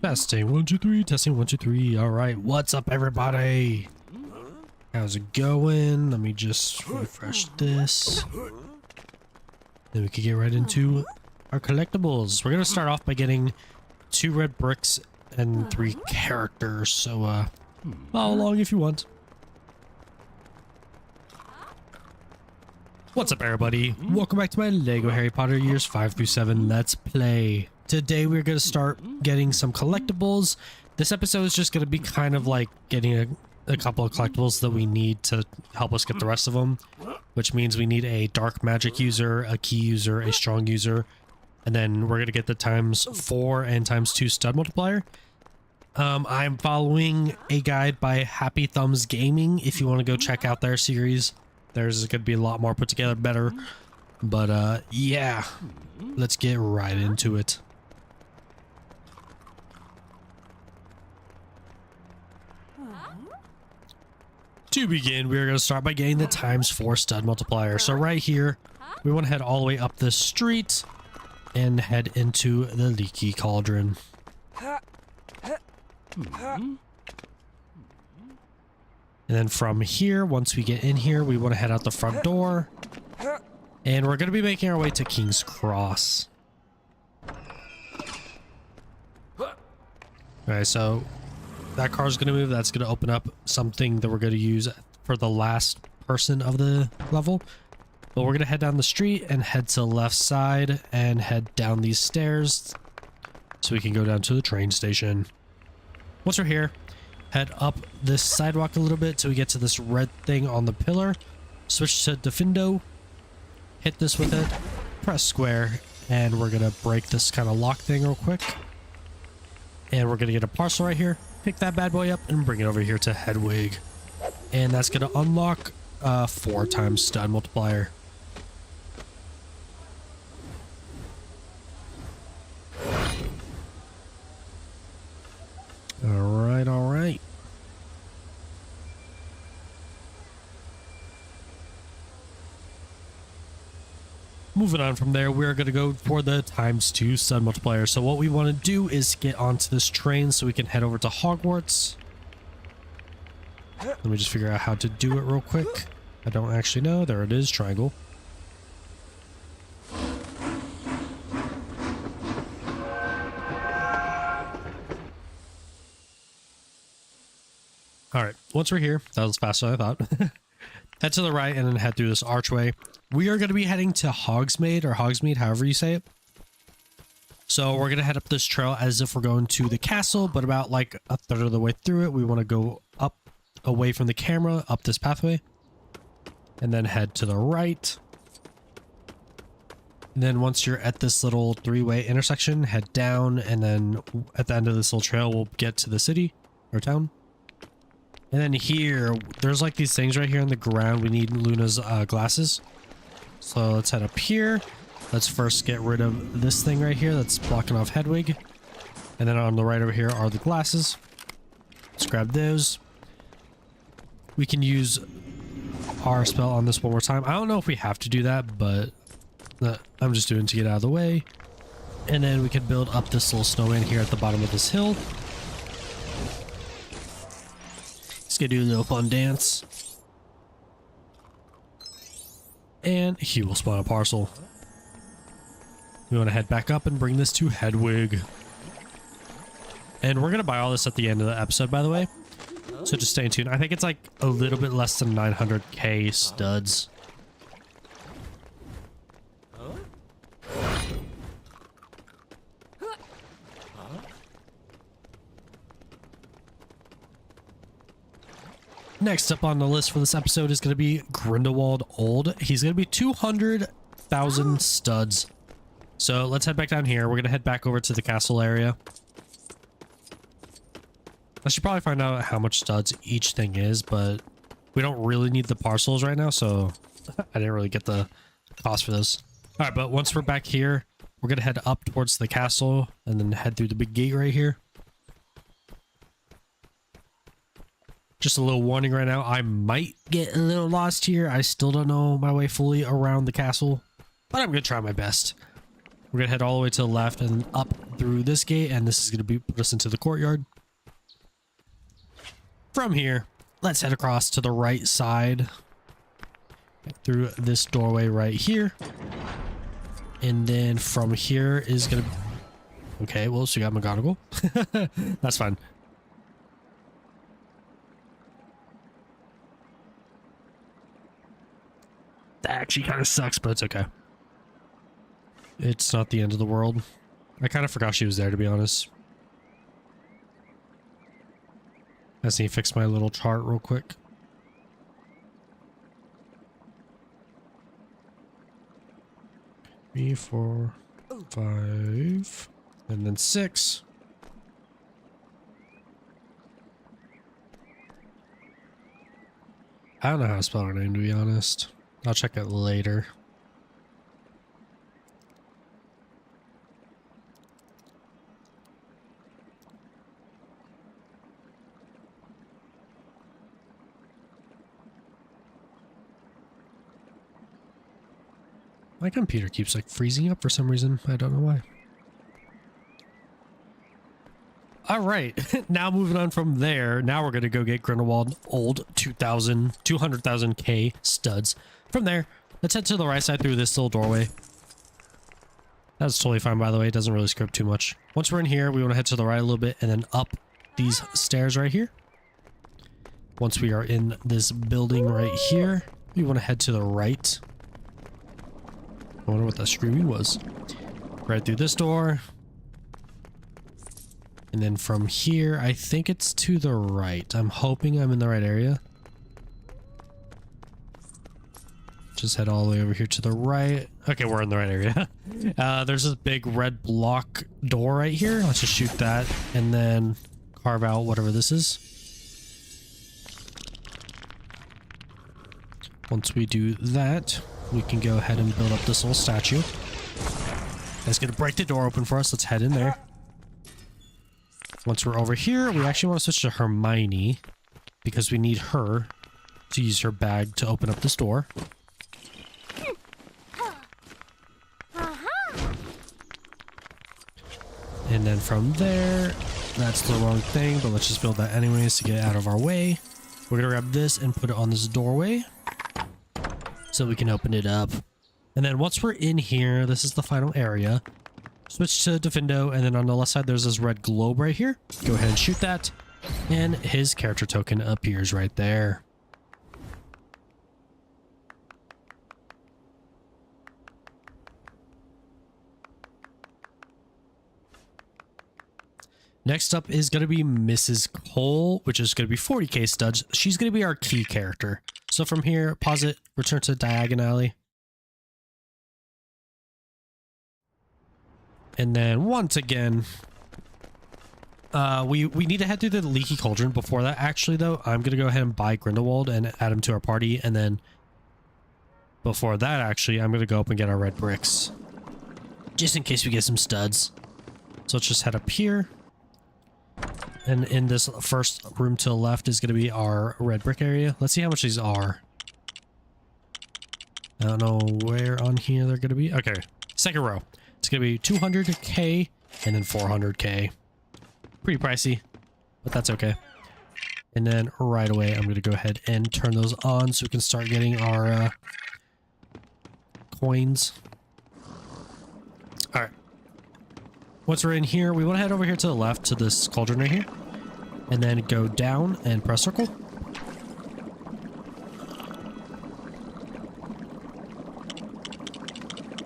Testing 1 2 3. Testing 1 2 3. All right, what's up, everybody? How's it going? Let me just refresh this. Then we can get right into our collectibles. We're gonna start off by getting 2 red bricks and 3 characters. So follow along if you want. What's up, everybody? Welcome back to my Lego Harry Potter years 5 through 7 Let's Play. Today we're going to start getting some collectibles. This episode is just going to be kind of like getting a couple of collectibles that we need to help us get the rest of them, which means we need a dark magic user, a key user, a strong user, and then we're going to get the ×4 and ×2 stud multiplier. I'm following a guide by Happy Thumbs Gaming. If you want to go check out their series, there's going to be a lot more put together, better. But yeah, let's get right into it. To begin, we're going to start by getting the ×4 stud multiplier. So right here, we want to head all the way up this street and head into the leaky cauldron. And then from here, once we get in here, we want to head out the front door. And we're going to be making our way to King's Cross. Alright, so that car's going to move. That's going to open up something that we're going to use for the last person of the level. But we're going to head down the street and head to the left side and head down these stairs so we can go down to the train station. Once we're here, head up this sidewalk a little bit till we get to this red thing on the pillar. Switch to Defendo. Hit this with it. Press square. And we're going to break this kind of lock thing real quick. And we're going to get a parcel right here. Pick that bad boy up and bring it over here to Hedwig. And that's going to unlock 4 times stud multiplier. Alright, alright. Moving on from there, we're going to go for the ×2 stud multiplier. So what we want to do is get onto this train so we can head over to Hogwarts. Let me just figure out how to do it real quick. I don't actually know. There it is, triangle. Alright, once we're here, that was faster than I thought. Head to the right and then head through this archway. We are going to be heading to Hogsmeade, or Hogsmeade, however you say it. So we're going to head up this trail as if we're going to the castle, but about like a third of the way through it, we want to go up away from the camera, up this pathway, and then head to the right. And then once you're at this little 3-way intersection, head down, and then at the end of this little trail, we'll get to the city or town. And then here, there's like these things right here on the ground. We need Luna's glasses. So let's head up here. Let's first get rid of this thing right here that's blocking off Hedwig. And then on the right over here are the glasses. Let's grab those. We can use our spell on this one more time. I don't know if we have to do that, but I'm just doing it to get out of the way. And then we can build up this little snowman here at the bottom of this hill. Gonna do a little fun dance. And he will spawn a parcel. We want to head back up and bring this to Hedwig. And we're gonna buy all this at the end of the episode, by the way. So just stay tuned. I think it's like a little bit less than 900k studs. Next up on the list for this episode is going to be Grindelwald Old. He's going to be 200,000 studs. So let's head back down here. We're going to head back over to the castle area. I should probably find out how much studs each thing is, but we don't really need the parcels right now, so I didn't really get the cost for this. All right, but once we're back here, we're going to head up towards the castle and then head through the big gate right here. Just a little warning right now, I might get a little lost here. I still don't know my way fully around the castle, but I'm going to try my best. We're gonna head all the way to the left and up through this gate, and this is gonna put us into the courtyard. From here, let's head across to the right side through this doorway right here. And then from here is gonna... Okay, well, so we got McGonagall. That's fine. That actually kind of sucks, but it's okay. It's not the end of the world. I kind of forgot she was there, to be honest. Let's see, fix my little chart real quick. Three, 4, 5, and then 6. I don't know how to spell her name, to be honest. I'll check it later. My computer keeps like freezing up for some reason. I don't know why. All right, now moving on from there. Now we're going to go get Grindelwald old 200,000K studs. From there, let's head to the right side through this little doorway. That's totally fine, by the way. It doesn't really script too much. Once we're in here, we want to head to the right a little bit and then up these stairs right here. Once we are in this building right here, we want to head to the right. I wonder what that screaming was. Right through this door. And then from here, I think it's to the right. I'm hoping I'm in the right area. Just head all the way over here to the right. Okay, we're in the right area. There's this big red block door right here. Let's just shoot that and then carve out whatever this is. Once we do that, we can go ahead and build up this little statue. That's going to break the door open for us. Let's head in there. Once we're over here, we actually want to switch to Hermione because we need her to use her bag to open up this door. And then from there, that's the wrong thing, but let's just build that anyways to get it out of our way. We're going to grab this and put it on this doorway so we can open it up. And then once we're in here, this is the final area. Switch to Defendo, and then on the left side, there's this red globe right here. Go ahead and shoot that, and his character token appears right there. Next up is going to be Mrs. Cole, which is going to be 40k studs. She's going to be our key character. So from here, pause it, return to Diagon Alley. And then once again, we need to head through the Leaky Cauldron. Before that, actually, though, I'm going to go ahead and buy Grindelwald and add him to our party. And then before that, actually, I'm going to go up and get our red bricks. Just in case we get some studs. So let's just head up here. And in this first room to the left is going to be our red brick area. Let's see how much these are. I don't know where on here they're going to be. Okay, second row. It's going to be 200k and then 400k. Pretty pricey, but that's okay. And then right away, I'm going to go ahead and turn those on so we can start getting our coins. All right. Once we're in here, we want to head over here to the left to this cauldron right here. And then go down and press circle.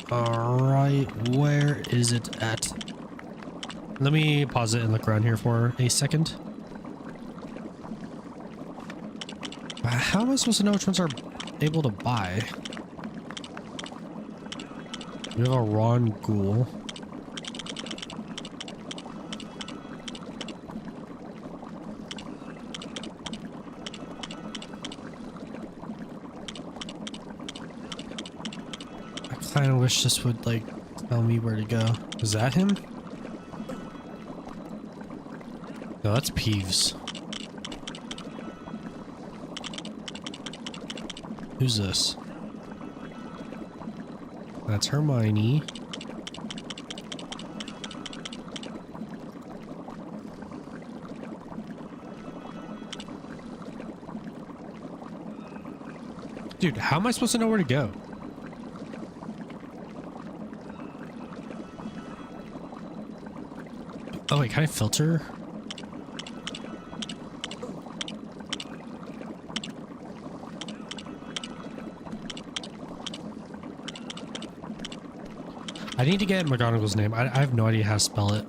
Alright, where is it at? Let me pause it and look around here for a second. How am I supposed to know which ones are able to buy? We have a Ron Ghoul. I kind of wish this would, like, tell me where to go. Is that him? No, that's Peeves. Who's this? That's Hermione. Dude, how am I supposed to know where to go? Oh wait, can I filter? I need to get McGonagall's name. I have no idea how to spell it.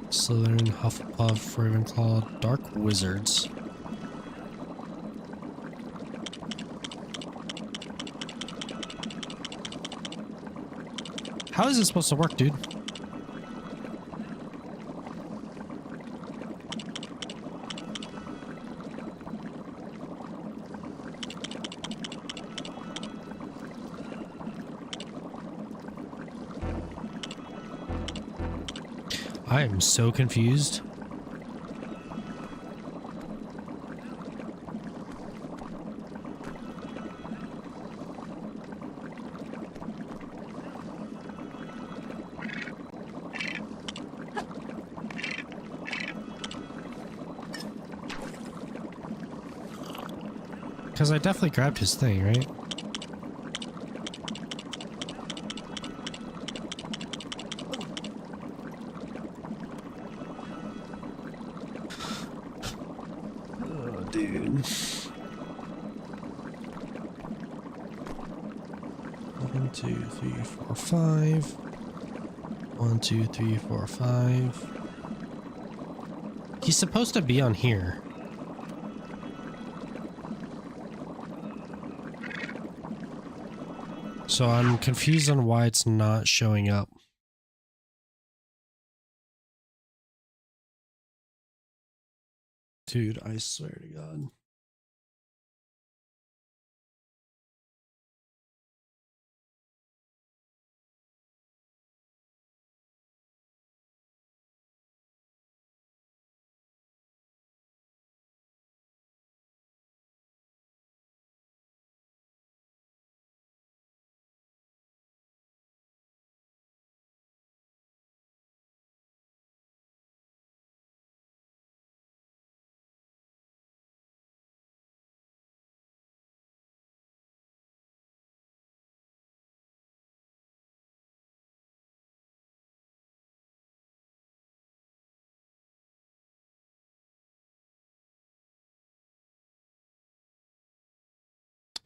Slytherin, Hufflepuff, Ravenclaw, Dark Wizards. How is this supposed to work, dude? I am so confused. Because I definitely grabbed his thing, right? Dude. 1, 2, 3, 4, 5. 1, 2, 3, 4, 5. He's supposed to be on here. So I'm confused on why it's not showing up. Dude, I swear to God.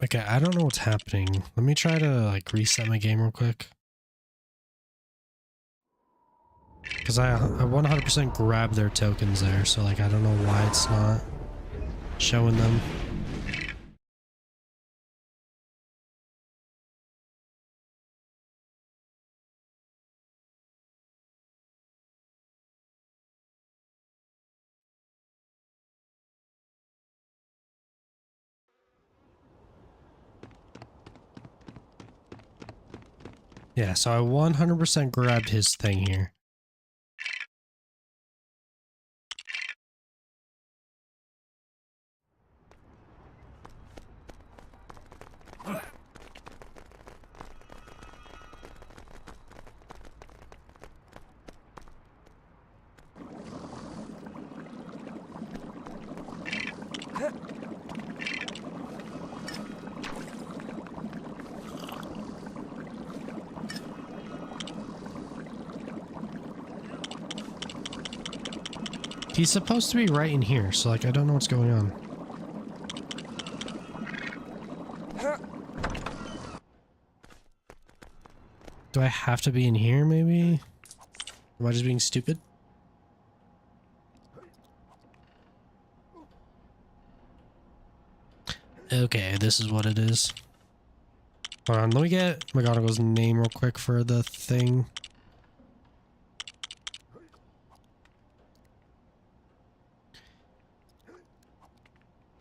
Okay, I don't know what's happening. Let me try to like reset my game real quick. Because I 100% grabbed their tokens there, so like I don't know why it's not showing them. Yeah, so I 100% grabbed his thing here. He's supposed to be right in here, so like I don't know what's going on. Do I have to be in here maybe? Am I just being stupid? Okay, this is what it is. Hold on, let me get McGonagall's name real quick for the thing.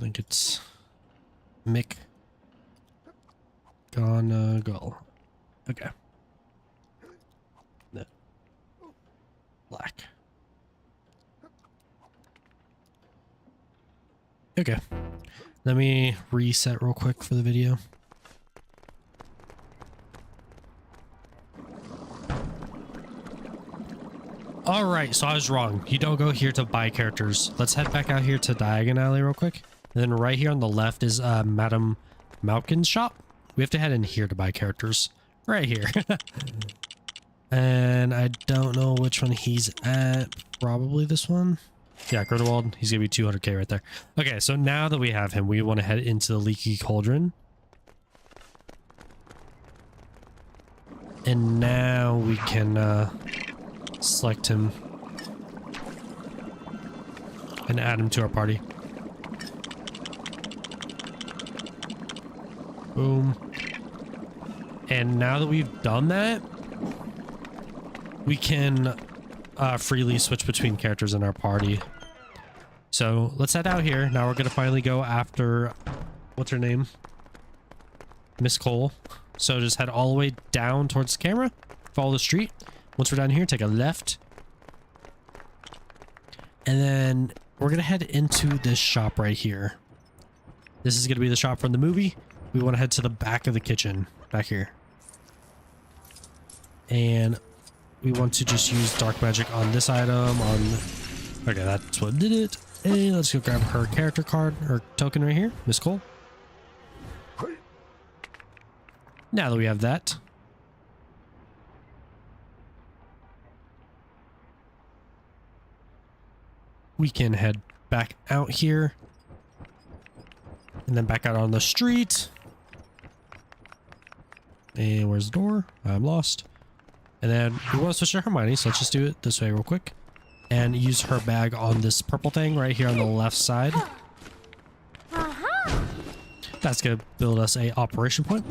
I think it's McGonagall. Okay. No. Black. Okay. Let me reset real quick for the video. All right, so I was wrong. You don't go here to buy characters. Let's head back out here to Diagon Alley real quick. And then right here on the left is Madam Malkin's shop. We have to head in here to buy characters. Right here. And I don't know which one he's at. Probably this one. Yeah, Grindelwald. He's going to be 200k right there. Okay, so now that we have him, we want to head into the Leaky Cauldron. And now we can select him and add him to our party. Boom. And now that we've done that, we can freely switch between characters in our party. So let's head out here. Now we're going to finally go after, what's her name? Miss Cole. So just head all the way down towards the camera. Follow the street. Once we're down here, take a left. And then we're going to head into this shop right here. This is going to be the shop from the movie. We want to head to the back of the kitchen. Back here. And we want to just use dark magic on this item. Okay, that's what did it. And let's go grab her character card, her token right here. Miss Cole. Now that we have that, we can head back out here and then back out on the street. And where's the door? I'm lost. And then we want to switch to Hermione, so let's just do it this way real quick and use her bag on this purple thing right here on the left side. That's gonna build us a operation point.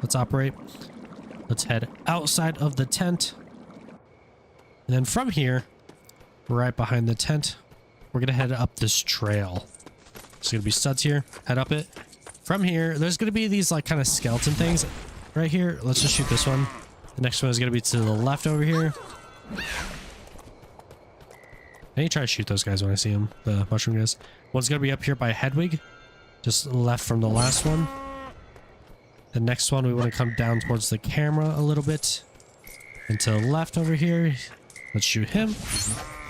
Let's operate. Let's head outside of the tent. And then from here, right behind the tent, we're going to head up this trail. There's going to be studs here. Head up it. From here, there's going to be these like kind of skeleton things right here. Let's just shoot this one. The next one is going to be to the left over here. I need to try to shoot those guys when I see them. The mushroom guys. One's going to be up here by Hedwig. Just left from the last one. The next one, we want to come down towards the camera a little bit. And to the left over here, let's shoot him.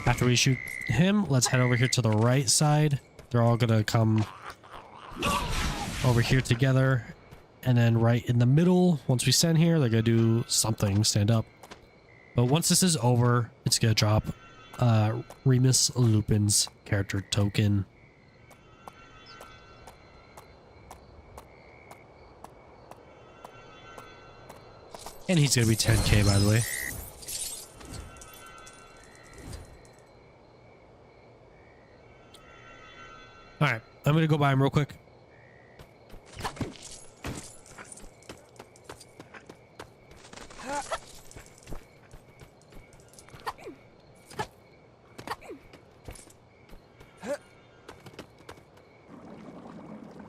After we shoot him, let's head over here to the right side. They're all going to come over here together. And then right in the middle, once we stand here, they're going to do something, stand up. But once this is over, it's going to drop Remus Lupin's character token. And he's going to be 10k, by the way. Alright, I'm going to go buy him real quick.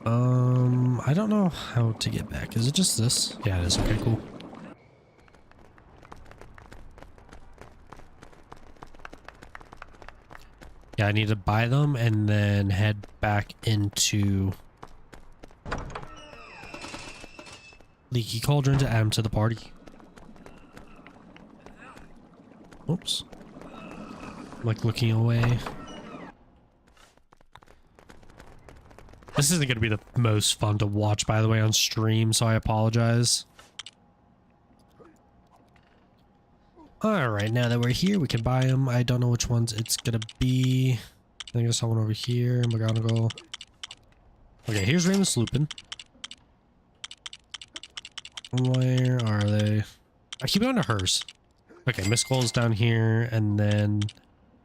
I don't know how to get back. Is it just this? Yeah, it is. Okay, cool. Yeah, I need to buy them and then head back into Leaky Cauldron to add them to the party. Oops. I'm like looking away. This isn't going to be the most fun to watch, by the way, on stream, so I apologize. Alright, now that we're here, we can buy them. I don't know which ones it's going to be. I think I saw one over here. McGonagall. Okay, here's Remus Lupin. Where are they? I keep going to hers. Okay, Miss Cole's down here, and then...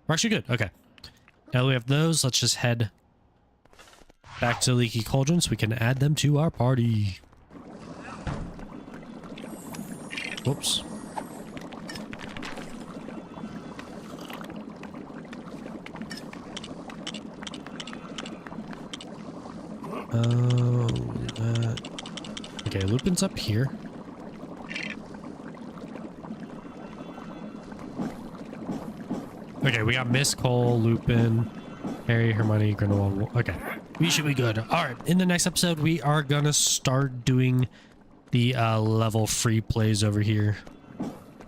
We're actually good. Okay. Now that we have those, let's just head back to Leaky Cauldron so we can add them to our party. Whoops. Okay, Lupin's up here. Okay, we got Miss Cole, Lupin, Harry, Hermione, Grindelwald. Okay, we should be good. All right, in the next episode, we are gonna start doing the level free plays over here.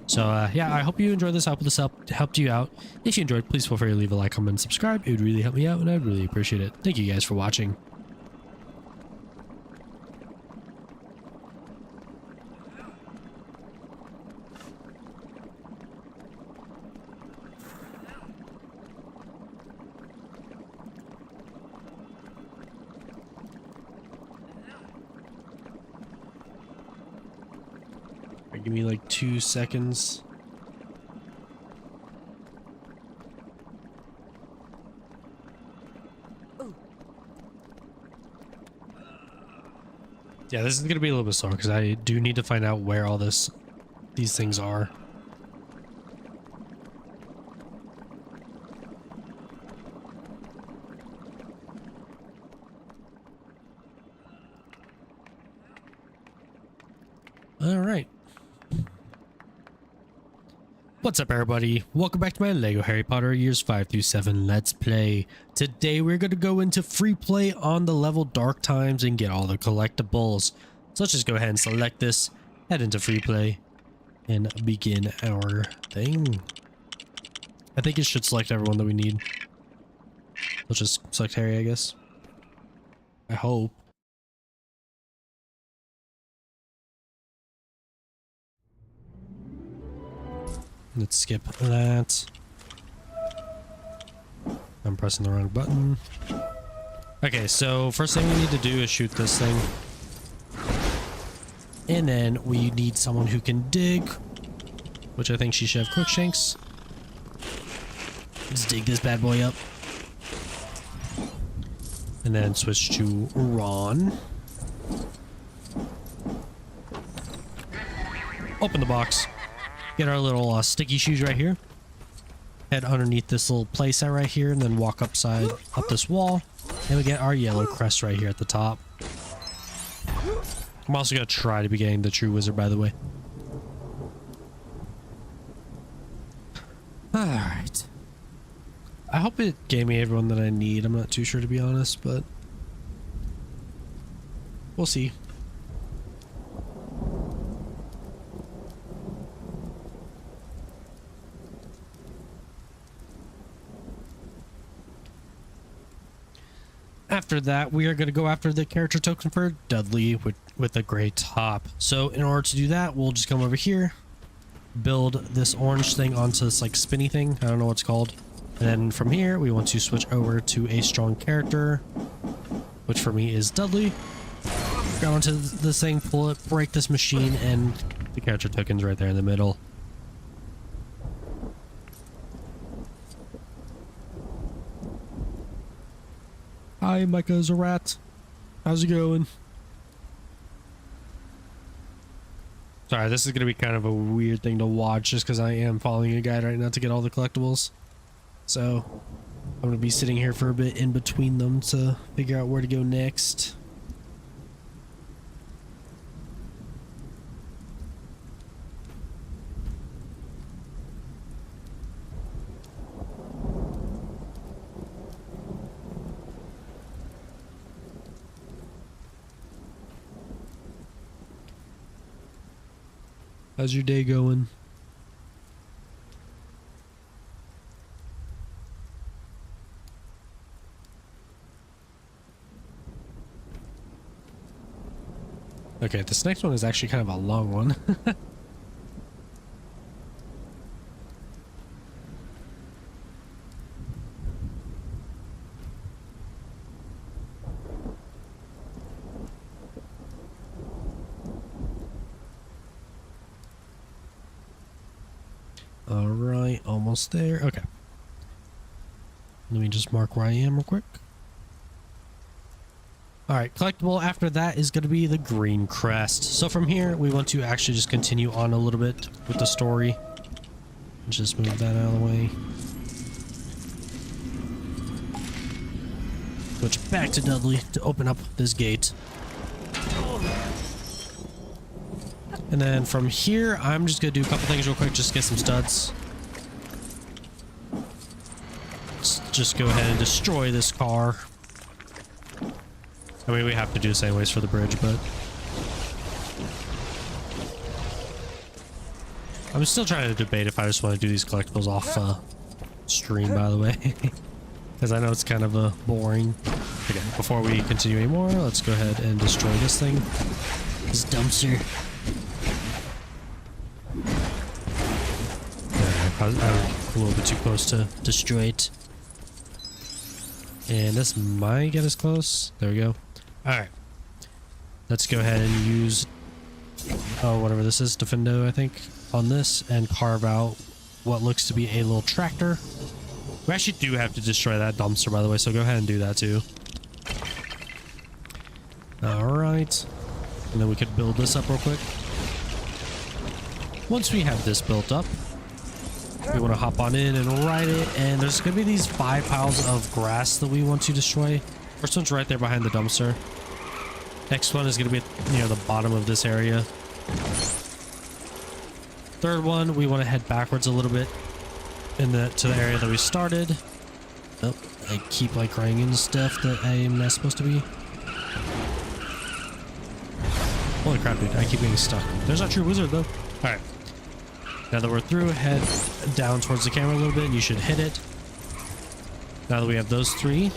So yeah, I hope you enjoyed this. I hope this helped you out. If you enjoyed, please feel free to leave a like, comment, and subscribe. It would really help me out, and I'd really appreciate it. Thank you guys for watching. Give me like 2 seconds. Yeah, this is gonna be a little bit slower because I do need to find out where all these things are. All right. What's up, everybody? Welcome back to my Lego Harry Potter Years 5 through 7 Let's Play. Today we're going to go into free play on the level Dark Times and get all the collectibles. So let's just go ahead and select this, head into free play, and begin our thing. I think it should select everyone that we need. Let's just select Harry, I guess. I hope. Let's skip that. I'm pressing the wrong button. Okay, so first thing we need to do is shoot this thing. And then we need someone who can dig, which I think she should have Crookshanks. Let's dig this bad boy up. And then switch to Ron. Open the box. Get our little sticky shoes right here. Head underneath this little playset right here and then walk up this wall. And we get our yellow crest right here at the top. I'm also going to try to be getting the true wizard, by the way. Alright. I hope it gave me everyone that I need. I'm not too sure, to be honest, but we'll see. After that, we are going to go after the character token for Dudley with a gray top. So in order to do that, we'll just come over here, build this orange thing onto this like spinny thing. I don't know what it's called. And then from here, we want to switch over to a strong character, which for me is Dudley. Go onto this thing, pull it, break this machine, and the character token's right there in the middle. Hi, Micah's a rat. How's it going? Sorry, this is going to be kind of a weird thing to watch just because I am following a guide right now to get all the collectibles. So, I'm going to be sitting here for a bit in between them to figure out where to go next. How's your day going? Okay, this next one is actually kind of a long one. All right, almost there. Okay. Let me just mark where I am real quick. All right, collectible after that is going to be the green crest. So from here, we want to actually just continue on a little bit with the story. Just move that out of the way. Switch back to Dudley to open up this gate. And then from here, I'm just going to do a couple things real quick, just get some studs. Let's just go ahead and destroy this car. I mean, we have to do this anyways for the bridge, but... I'm still trying to debate if I just want to do these collectibles off stream, by the way, because I know it's kind of boring. Okay, before we continue anymore, let's go ahead and destroy this thing. This dumpster. I'm a little bit too close to destroy it. And this might get us close. There we go. Alright. Let's go ahead and use, whatever this is, Defendo, I think, on this, and carve out what looks to be a little tractor. We actually do have to destroy that dumpster, by the way, so go ahead and do that too. Alright. And then we could build this up real quick. Once we have this built up, we want to hop on in and ride it, and there's going to be these 5 piles of grass that we want to destroy. First one's right there behind the dumpster. Next one is going to be near the bottom of this area. Third one, we want to head backwards a little bit to the area that we started. Oh, I keep like running into stuff that I am not supposed to be. Holy crap, dude, I keep getting stuck. There's our true wizard though. Alright. Now that we're through, head down towards the camera a little bit and you should hit it. Now that we have those 3,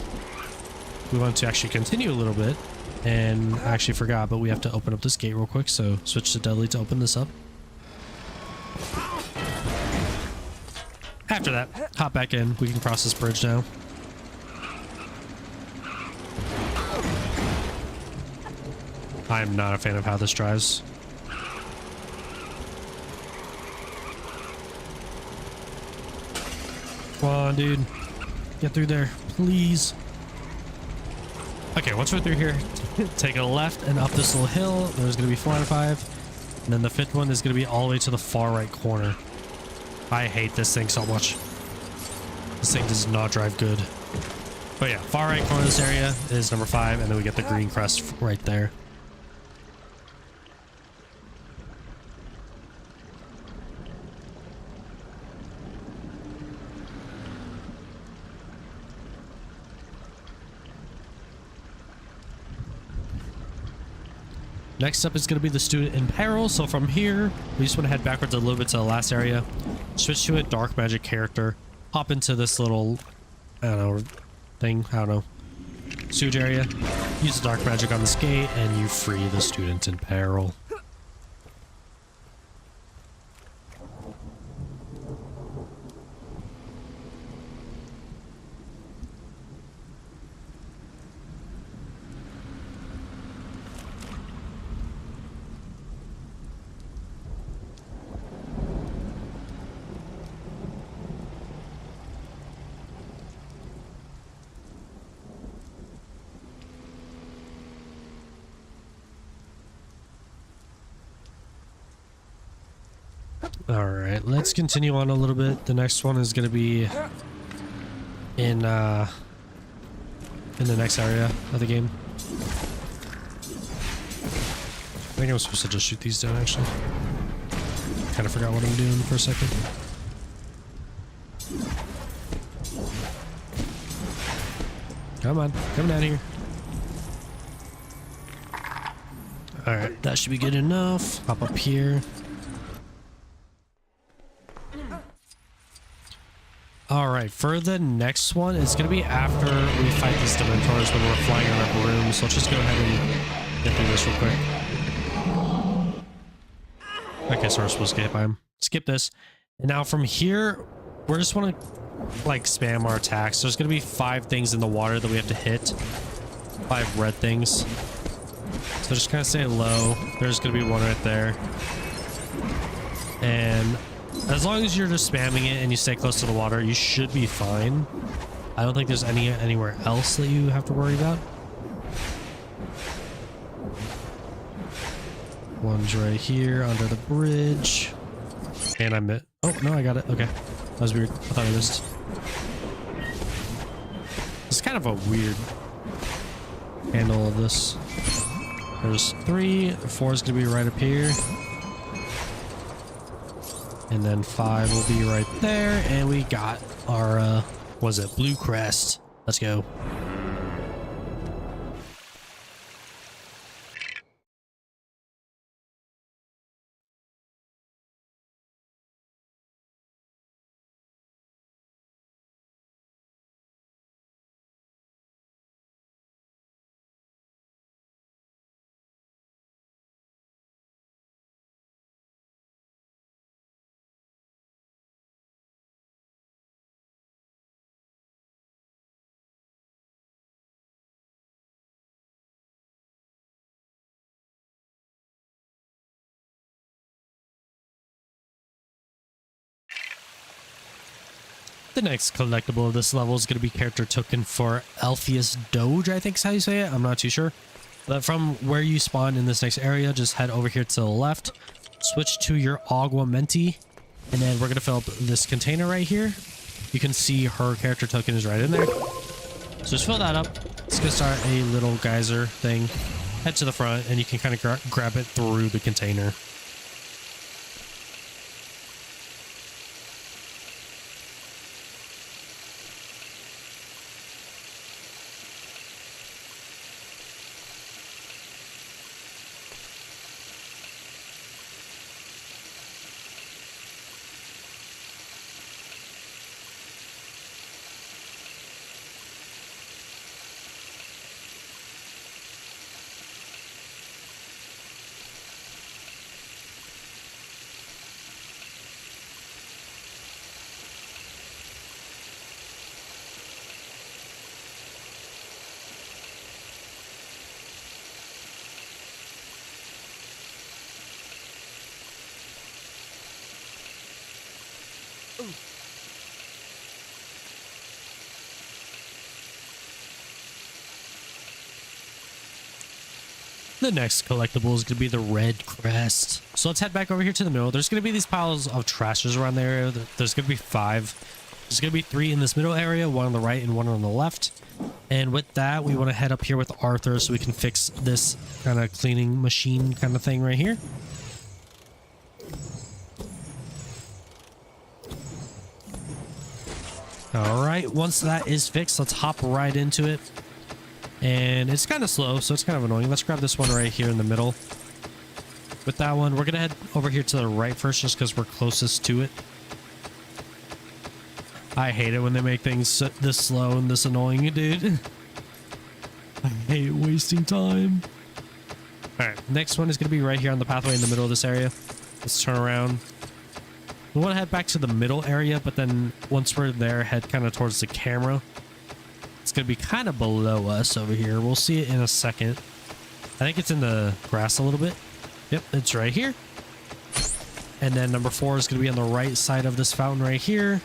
we want to actually continue a little bit. And I actually forgot, but we have to open up this gate real quick, so switch to Dudley to open this up. After that, hop back in. We can cross this bridge now. I'm not a fan of how this drives. Come on, dude. Get through there, please. Okay, once we're through here, take a left and up this little hill. There's going to be 4 out of 5. And then the 5th one is going to be all the way to the far right corner. I hate this thing so much. This thing does not drive good. But yeah, far right corner of this area is number 5, and then we get the green crest right there. Next up is going to be the student in peril. So from here, we just want to head backwards a little bit to the last area. Switch to a dark magic character. Hop into this little, I don't know, thing. I don't know. Sewage area. Use the dark magic on this gate and you free the student in peril. All right, let's continue on a little bit. The next one is going to be in the next area of the game. I think I'm supposed to just shoot these down, actually. Kind of forgot what I'm doing for a second. Come on, come down here. All right, that should be good enough. Hop up here. Alright, for the next one, it's going to be after we fight these Dementors when we're flying around our room, so let's just go ahead and get through this real quick. Okay, so we're supposed to get hit by him. Skip this. And now from here, we just want to, like, spam our attacks. There's going to be 5 things in the water that we have to hit. 5 red things. So just kind of stay low. There's going to be one right there. And as long as you're just spamming it and you stay close to the water, you should be fine. I don't think there's anywhere else that you have to worry about. One's right here under the bridge. And I missed. Oh, no, I got it. Okay. That was weird. I thought I missed. It's kind of a weird handle of this. There's 3. 4 is going to be right up here. And then 5 will be right there. And we got our, was it blue crest? Let's go. The next collectible of this level is going to be character token for Alpheus Doge, I think is how you say it. I'm not too sure. But from where you spawn in this next area, just head over here to the left, switch to your Aguamenti, and then we're going to fill up this container right here. You can see her character token is right in there. So just fill that up. It's going to start a little geyser thing. Head to the front, and you can kind of grab it through the container. The next collectible is going to be the red crest. So let's head back over here to the middle. There's going to be these piles of trashes around the area. There's going to be 5. There's going to be 3 in this middle area, 1 on the right and 1 on the left. And with that, we want to head up here with Arthur so we can fix this kind of cleaning machine kind of thing right here. All right, once that is fixed, let's hop right into it. And it's kind of slow, so it's kind of annoying. Let's grab this one right here in the middle. With that one, we're going to head over here to the right first just because we're closest to it. I hate it when they make things this slow and this annoying, dude. I hate wasting time. All right, next one is going to be right here on the pathway in the middle of this area. Let's turn around. We want to head back to the middle area, but then once we're there, head kind of towards the camera. It's going to be kind of below us over here. We'll see it in a second. I think it's in the grass a little bit. Yep, it's right here. And then number 4 is going to be on the right side of this fountain right here.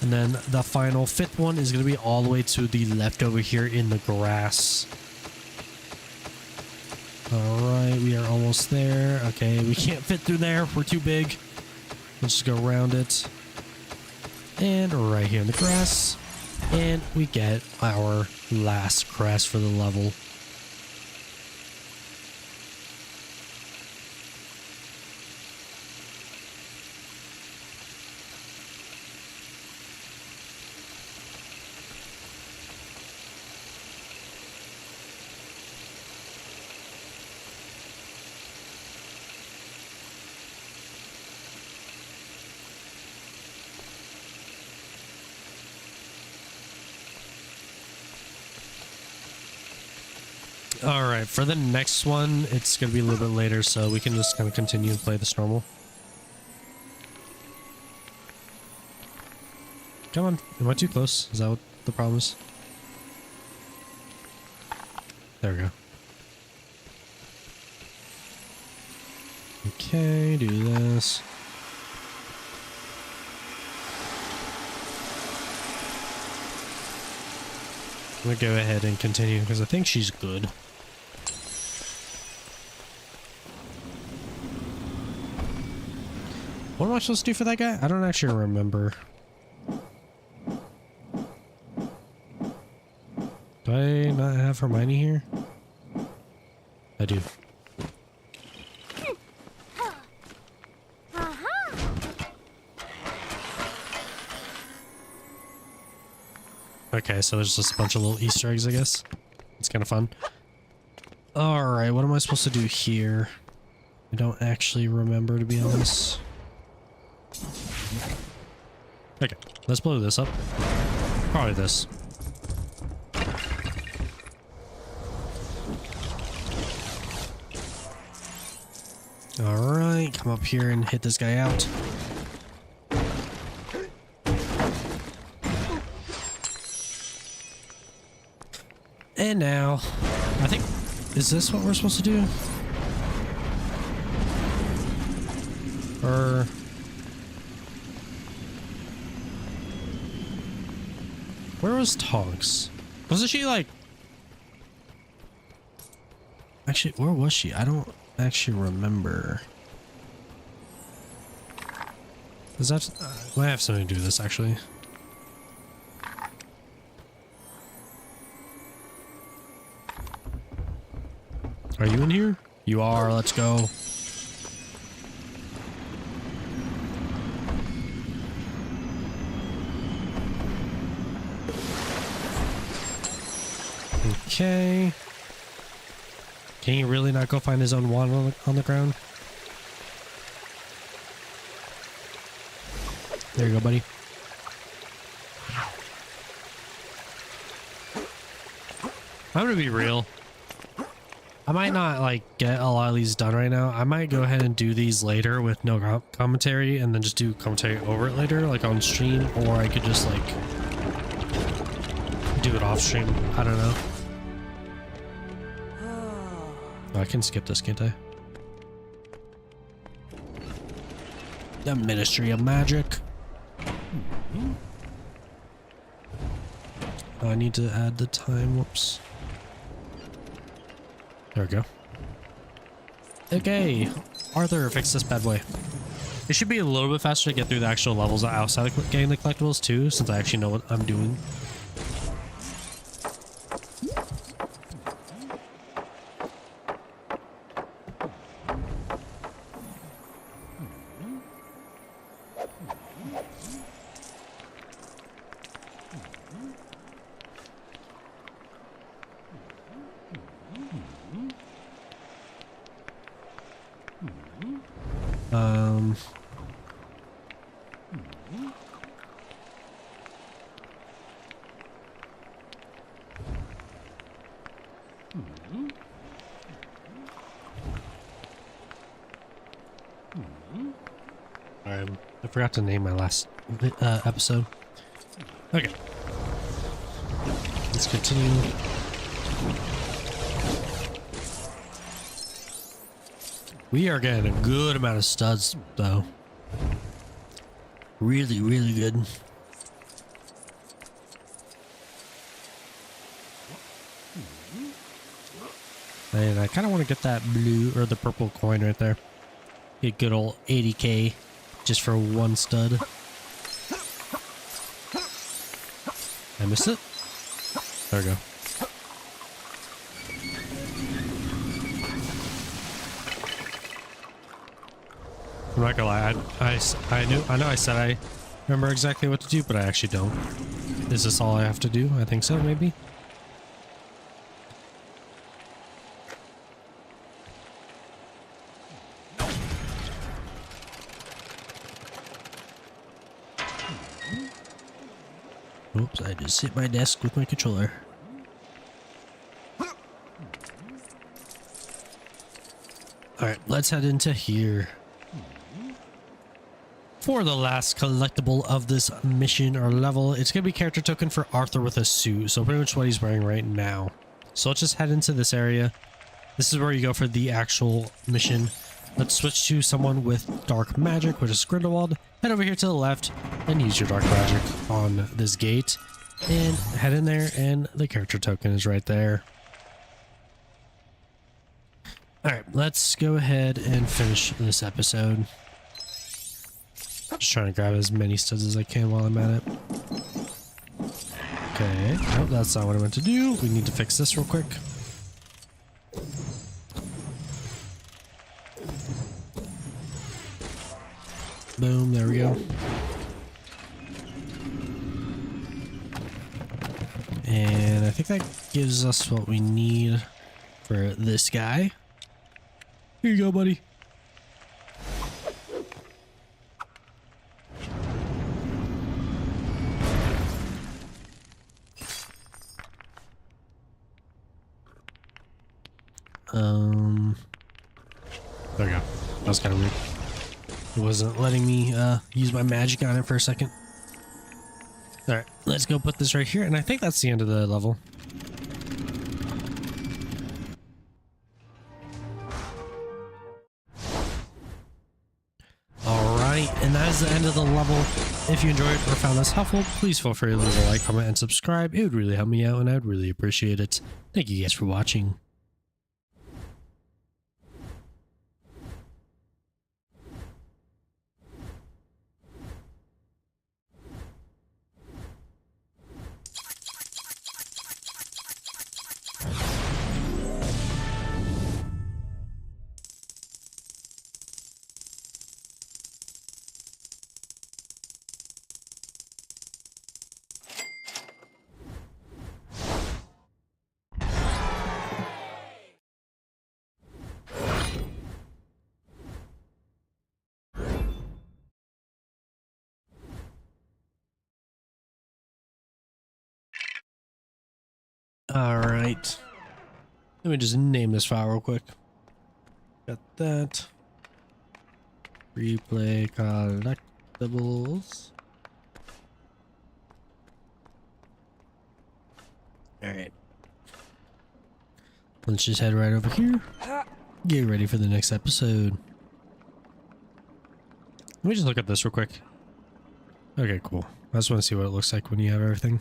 And then the final 5th one is going to be all the way to the left over here in the grass. All right, we are almost there. Okay, we can't fit through there. We're too big. Let's just go around it. And right here in the grass. And we get our last crest for the level. All right, for the next one, it's going to be a little bit later, so we can just kind of continue and play this normal. Come on, am I too close? Is that what the problem is? There we go. Okay, do this. I'm going to go ahead and continue because I think she's good. What am I supposed to do for that guy? I don't actually remember. Do I not have Hermione here? I do. Okay, so there's just a bunch of little Easter eggs, I guess. It's kind of fun. Alright, what am I supposed to do here? I don't actually remember, to be honest. Okay, let's blow this up. Probably this. Alright, come up here and hit this guy out. And now, I think, is this what we're supposed to do? Where was Tonks? Wasn't she like... Actually, where was she? I don't actually remember. Does that... might have something to do with this, actually. Are you in here? You are. Let's go. Okay. Can he really not go find his own wand on the ground? There you go, buddy. I'm gonna be real. I might not like get a lot of these done right now. I might go ahead and do these later with no commentary and then just do commentary over it later, like on stream, or I could just like do it off stream. I don't know. Oh, I can skip this, can't I? The Ministry of Magic. Oh, I need to add the time. Whoops. There we go. Okay, Arthur, fix this bad boy. It should be a little bit faster to get through the actual levels outside of getting the collectibles too, since I actually know what I'm doing. I forgot to name my last episode. Okay. Let's continue. We are getting a good amount of studs, though. Really, really good. And I kind of want to get that blue or the purple coin right there. Get good old 80k just for one stud. I missed it. There we go. I'm not gonna lie, I know I said I remember exactly what to do, but I actually don't. Is this all I have to do? I think so, maybe. Oops, I just hit my desk with my controller. Alright, let's head into here. For the last collectible of this mission or level, it's going to be character token for Arthur with a suit. So pretty much what he's wearing right now. So let's just head into this area. This is where you go for the actual mission. Let's switch to someone with dark magic, which is Grindelwald. Head over here to the left and use your dark magic on this gate. And head in there and the character token is right there. Alright, let's go ahead and finish this episode. Just trying to grab as many studs as I can while I'm at it. Okay. Oh, that's not what I meant to do. We need to fix this real quick. Boom, there we go. And I think that gives us what we need for this guy. Here you go, buddy. There we go. That was kind of weird. It wasn't letting me use my magic on it for a second. Alright, let's go put this right here, and I think that's the end of the level. Alright, and that is the end of the level. If you enjoyed or found this helpful, please feel free to leave a like, comment, and subscribe. It would really help me out, and I would really appreciate it. Thank you guys for watching. All right. Let me just name this file real quick. Got that. Replay collectibles. All right. Let's just head right over here. Get ready for the next episode. Let me just look at this real quick. Okay, cool. I just want to see what it looks like when you have everything.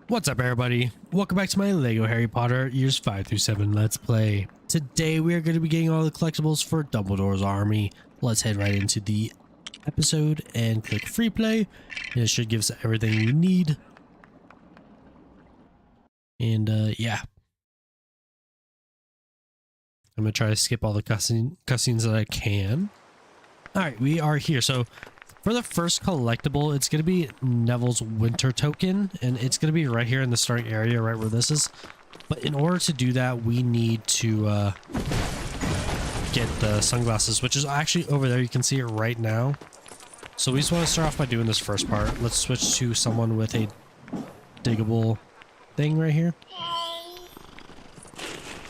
What's up, everybody? Welcome back to my Lego Harry Potter Years 5 through 7 Let's Play. Today we are going to be getting all the collectibles for Dumbledore's army. Let's head right into the episode and click free play. And it should give us everything we need. And yeah. I'm going to try to skip all the cutscenes that I can. Alright, we are here. So for the first collectible, it's going to be Neville's winter token, and it's going to be right here in the starting area, right where this is. But in order to do that, we need to get the sunglasses, which is actually over there. You can see it right now. So we just want to start off by doing this first part. Let's switch to someone with a diggable thing right here.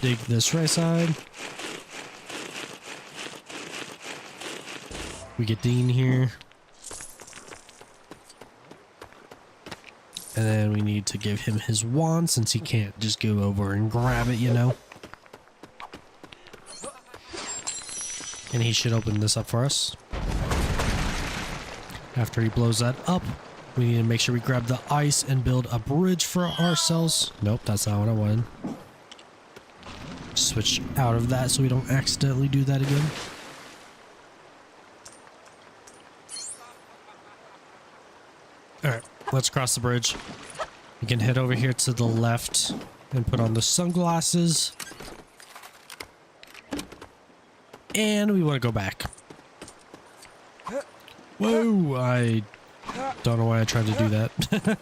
Dig this right side. We get Dean here. And then we need to give him his wand since he can't just go over and grab it, you know. And he should open this up for us. After he blows that up, we need to make sure we grab the ice and build a bridge for ourselves. Nope, that's not what I wanted. Switch out of that so we don't accidentally do that again. Alright, let's cross the bridge. We can head over here to the left and put on the sunglasses. And we want to go back. Whoa, I don't know why I tried to do that.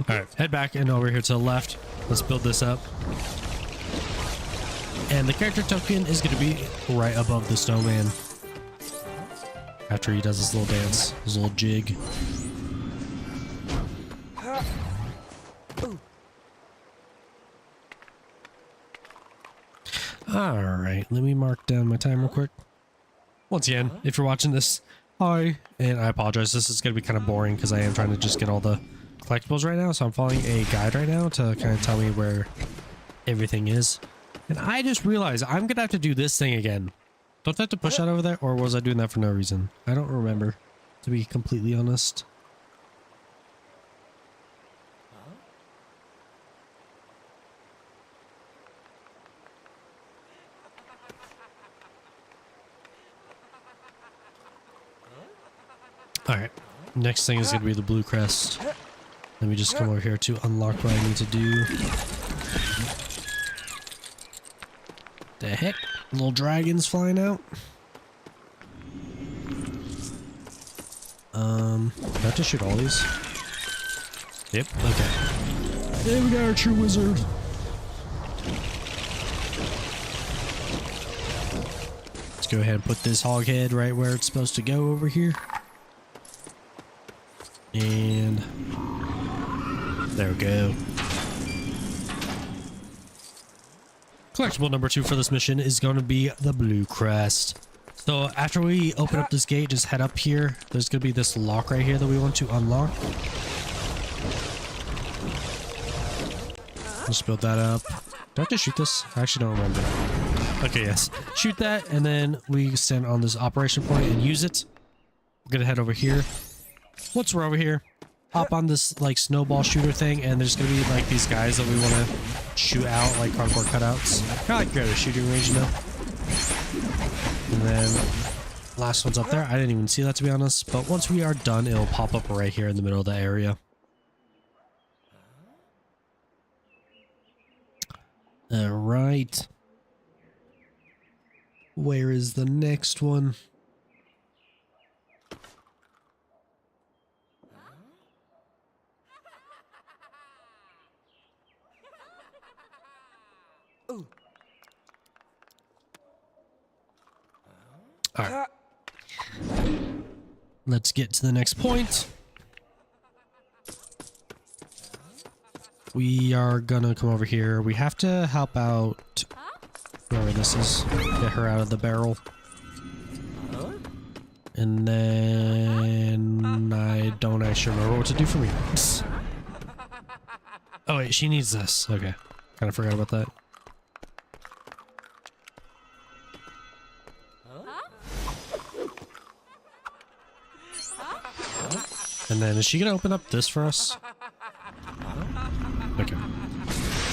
Alright, head back and over here to the left. Let's build this up. And the character token is going to be right above the snowman. After he does this little dance, his little jig. Alright, let me mark down my time real quick. Once again, if you're watching this, hi. And I apologize, this is going to be kind of boring because I am trying to just get all the collectibles right now. So I'm following a guide right now to kind of tell me where everything is. And I just realized I'm going to have to do this thing again. Don't I have to push that over there? Or was I doing that for no reason? I don't remember, to be completely honest. Alright, next thing is going to be the blue crest. Let me just come over here to unlock what I need to do. The heck? Little dragons flying out. Do I have to shoot all these? Yep, okay. There we got our true wizard. Let's go ahead and put this hog head right where it's supposed to go over here. And there we go. Collectible number 2 for this mission is going to be the blue crest. So after we open up this gate, just head up here. There's going to be this lock right here that we want to unlock. Let's build that up. Do I have to shoot this? I actually don't remember. Okay, yes. Shoot that, and then we stand on this operation point and use it. We're gonna head over here. Once we're over here, hop on this like snowball shooter thing, and there's gonna be like these guys that we want to shoot out, like cardboard cutouts. Kind of like you're at a shooting range now. And then last one's up there. I didn't even see that, to be honest. But once we are done, it'll pop up right here in the middle of the area. All right. Where is the next one? All right. Let's get to the next point. We are gonna come over here. We have to help out whoever this is. Get her out of the barrel. And then I don't actually remember what to do for me. Oh wait, she needs this. Okay. Kind of forgot about that. And then is she gonna open up this for us? Okay.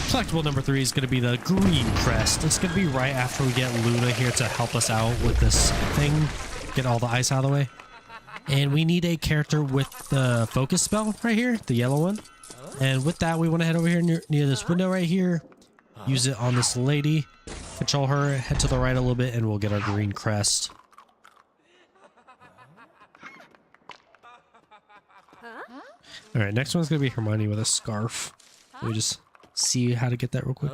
Collectible number 3 is gonna be the green crest. It's gonna be right after we get Luna here to help us out with this thing. Get all the ice out of the way. And we need a character with the focus spell right here, the yellow one. And with that, we want to head over here near this window right here. Use it on this lady. Control her, head to the right a little bit, and we'll get our green crest. Alright, next one's gonna be Hermione with a scarf. Let me just see how to get that real quick.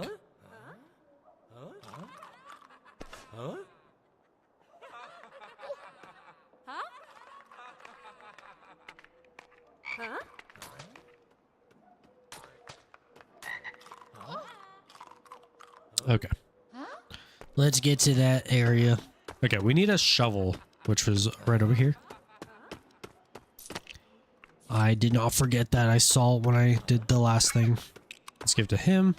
Okay. Let's get to that area. Okay, we need a shovel, which was right over here. I did not forget that. I saw it when I did the last thing. Let's give it to him.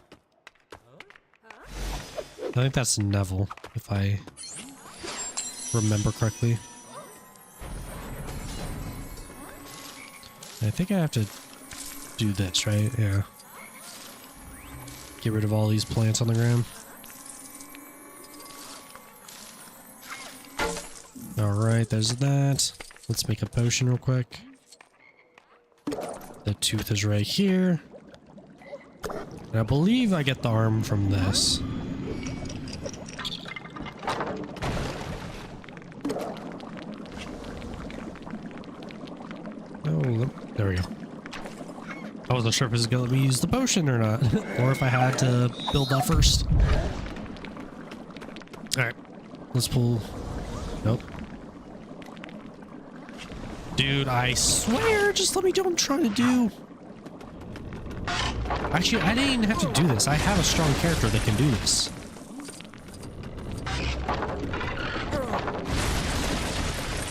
I think that's Neville, if I remember correctly. I think I have to do this, right? Yeah. Get rid of all these plants on the ground. Alright, there's that. Let's make a potion real quick. The tooth is right here. And I believe I get the arm from this. Oh, there we go. I wasn't sure if it was going to let me use the potion or not. Or if I had to build that first. Alright. Let's pull... Nope. Dude, I swear, just let me do what I'm trying to do. Actually, I didn't even have to do this. I have a strong character that can do this.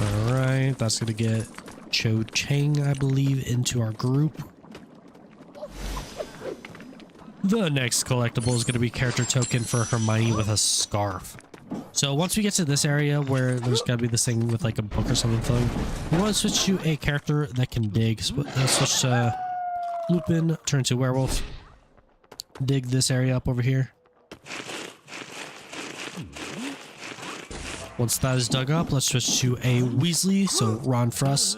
Alright, that's gonna get Cho Chang, I believe, into our group. The next collectible is gonna be character token for Hermione with a scarf. So once we get to this area where there's gotta be this thing with like a book or something filling, we want to switch to a character that can dig. Switch to Lupin, turn to werewolf. Dig this area up over here. Once that is dug up, let's switch to a Weasley, so Ron Fruss.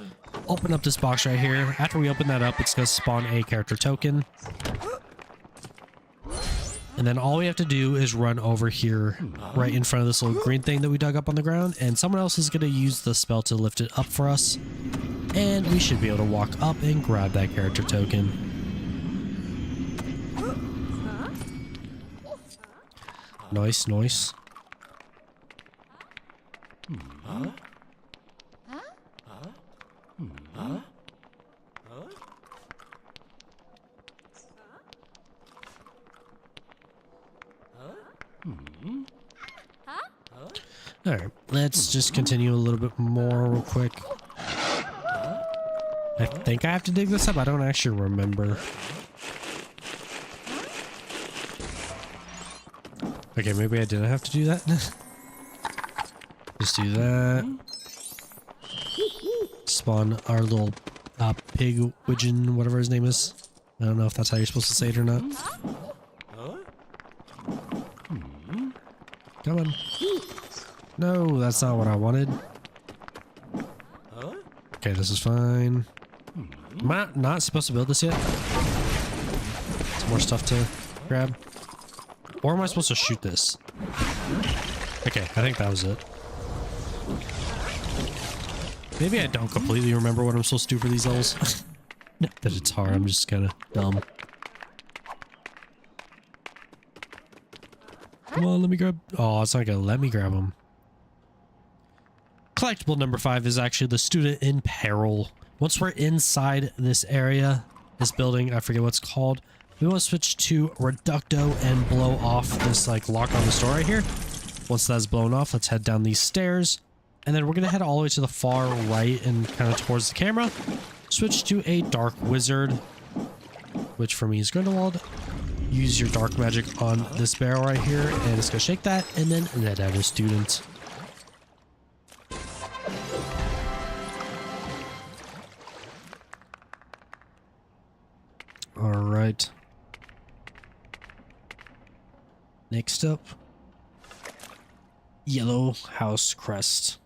Open up this box right here. After we open that up, it's gonna spawn a character token. And then all we have to do is run over here right in front of this little green thing that we dug up on the ground, and someone else is going to use the spell to lift it up for us, and we should be able to walk up and grab that character token. Nice, nice. Alright, let's just continue a little bit more real quick. I think I have to dig this up. I don't actually remember. Okay, maybe I didn't have to do that. Just do that. Spawn our little pig widgeon, whatever his name is. I don't know if that's how you're supposed to say it or not. Come on. No, that's not what I wanted. Okay, this is fine. Am I not supposed to build this yet? Some more stuff to grab. Or am I supposed to shoot this? Okay, I think that was it. Maybe I don't completely remember what I'm supposed to do for these levels. Not that it's hard, I'm just kind of dumb. Come on, let me grab... Oh, it's not gonna let me grab them. Collectible number 5 is actually the student in peril. Once we're inside this area, this building, I forget what's called, we want to switch to Reducto and blow off this like lock on the store right here. Once that's blown off, let's head down these stairs. And then we're going to head all the way to the far right and kind of towards the camera. Switch to a Dark Wizard, which for me is Grindelwald. Use your dark magic on this barrel right here, and it's going to shake that, and then let out a student. All right. Next up, Yellow House Crest.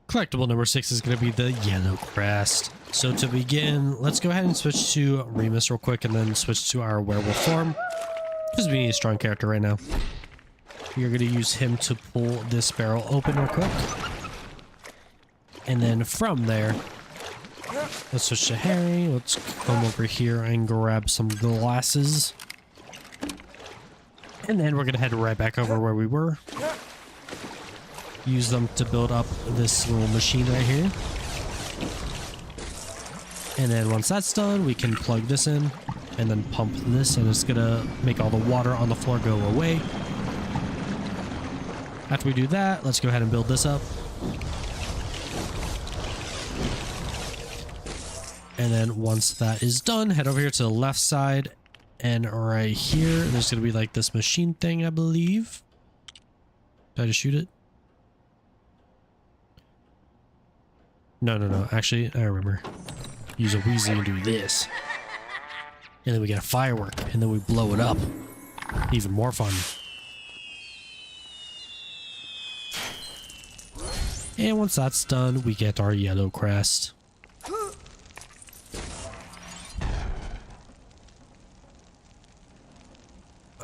Collectible number 6 is going to be the Yellow Crest. So to begin, let's go ahead and switch to Remus real quick and then switch to our werewolf form. Because we need a strong character right now. We're going to use him to pull this barrel open real quick. And then from there, let's switch to Harry. Let's come over here and grab some glasses. And then we're going to head right back over where we were. Use them to build up this little machine right here. And then once that's done, we can plug this in and then pump this, and it's gonna make all the water on the floor go away. After we do that, let's go ahead and build this up. And then once that is done, head over here to the left side, and right here, there's gonna be like this machine thing, I believe. Did I just shoot it? No. Actually, I remember. Use a Weasley and do this. And then we get a firework. And then we blow it up. Even more fun. And once that's done, we get our Yellow Crest.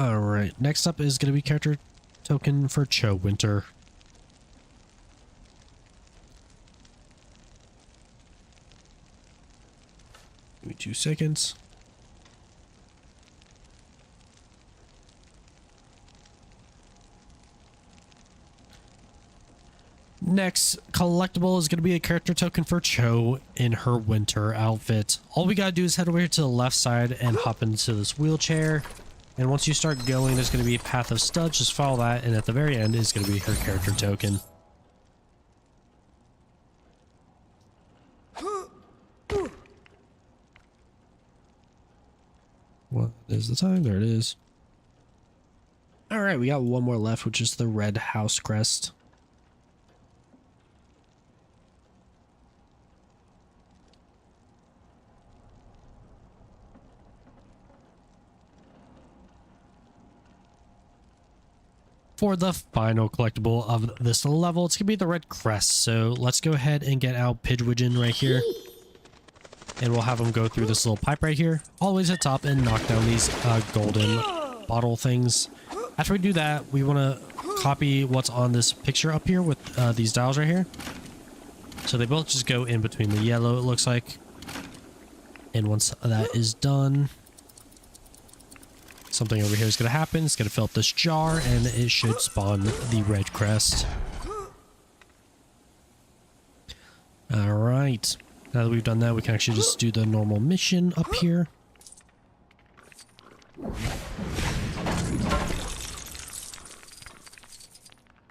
Alright, next up is going to be character token for Cho Winter. Give me 2 seconds. Next collectible is going to be a character token for Cho in her winter outfit. All we got to do is head over here to the left side and hop into this wheelchair. And once you start going, there's going to be a path of studs. Just follow that, and at the very end is going to be her character token. What is the time? There it is. Alright, we got one more left, which is the Red House Crest. For the final collectible of this level, it's going to be the Red Crest. So let's go ahead and get out Pidgewiggin right here. And we'll have him go through this little pipe right here, all the way to the top, and knock down these golden bottle things. After we do that, we want to copy what's on this picture up here with these dials right here. So they both just go in between the yellow, it looks like. And once that is done, something over here is going to happen. It's going to fill up this jar and it should spawn the red crest. All right. Now that we've done that, we can actually just do the normal mission up here.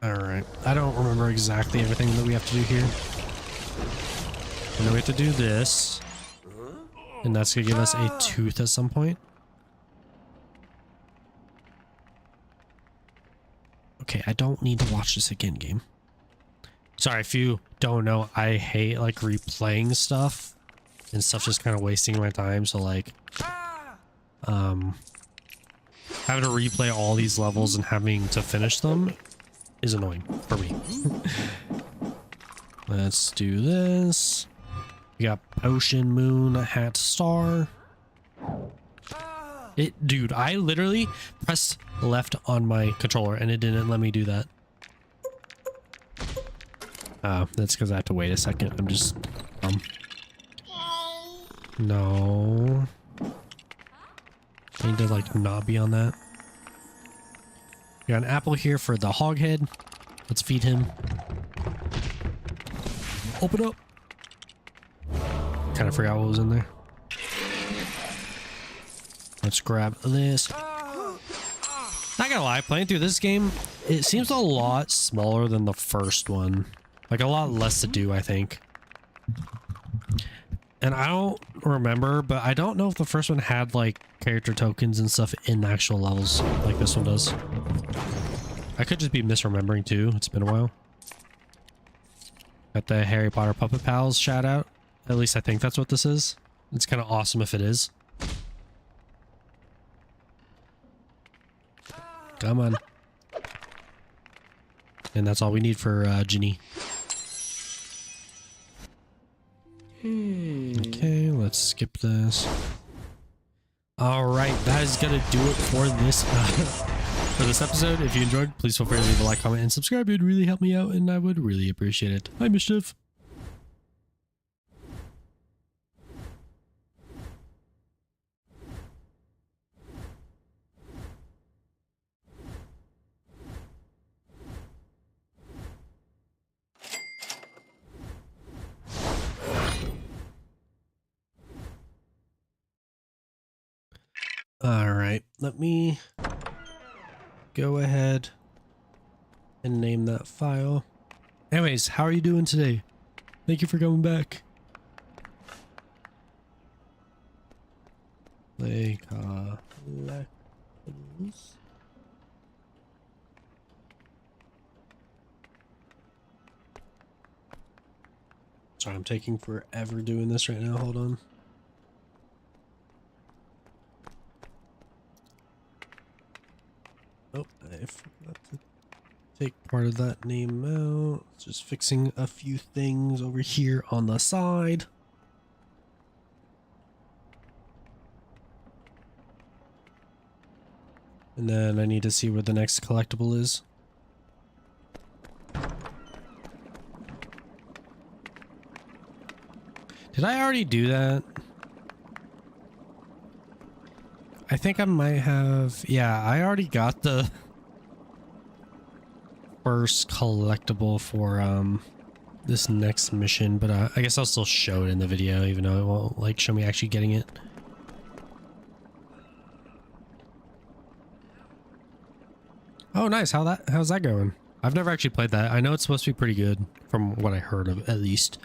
All right. I don't remember exactly everything that we have to do here. And then we have to do this. And that's going to give us a tooth at some point. Okay, I don't need to watch this again, game. Sorry, if you don't know, I hate like replaying stuff and stuff just kind of wasting my time. So like, having to replay all these levels and having to finish them is annoying for me. Let's do this. We got potion, moon, hat, star. Dude, I literally pressed left on my controller and it didn't let me do that. That's because I have to wait a second. I'm just no. I need to like not be on that. We got an apple here for the hog head. Let's feed him. Open up. Kind of forgot what was in there. Let's grab this. Not gonna lie, playing through this game, it seems a lot smaller than the first one. Like a lot less to do, I think. And I don't remember, but I don't know if the first one had like character tokens and stuff in the actual levels like this one does. I could just be misremembering too. It's been a while. Got the Harry Potter Puppet Pals shout out. At least I think that's what this is. It's kind of awesome if it is. Come on. And that's all we need for Ginny. Okay, let's skip this. All right, that is gonna do it for this episode. If you enjoyed, please feel free to leave a like, comment, and subscribe. It would really help me out, and I would really appreciate it. Hi, Mischief. All right, let me go ahead and name that file. Anyways, how are you doing today? Thank you for coming back. Play Collectables. Sorry, I'm taking forever doing this right now. Hold on. Oh, I forgot to take part of that name out. Just fixing a few things over here on the side. And then I need to see where the next collectible is. Did I already do that? I think I might have. Yeah, I already got the first collectible for this next mission, but I guess I'll still show it in the video, even though it won't like show me actually getting it. Oh, nice. How's that going? I've never actually played that. I know it's supposed to be pretty good from what I heard of, at least.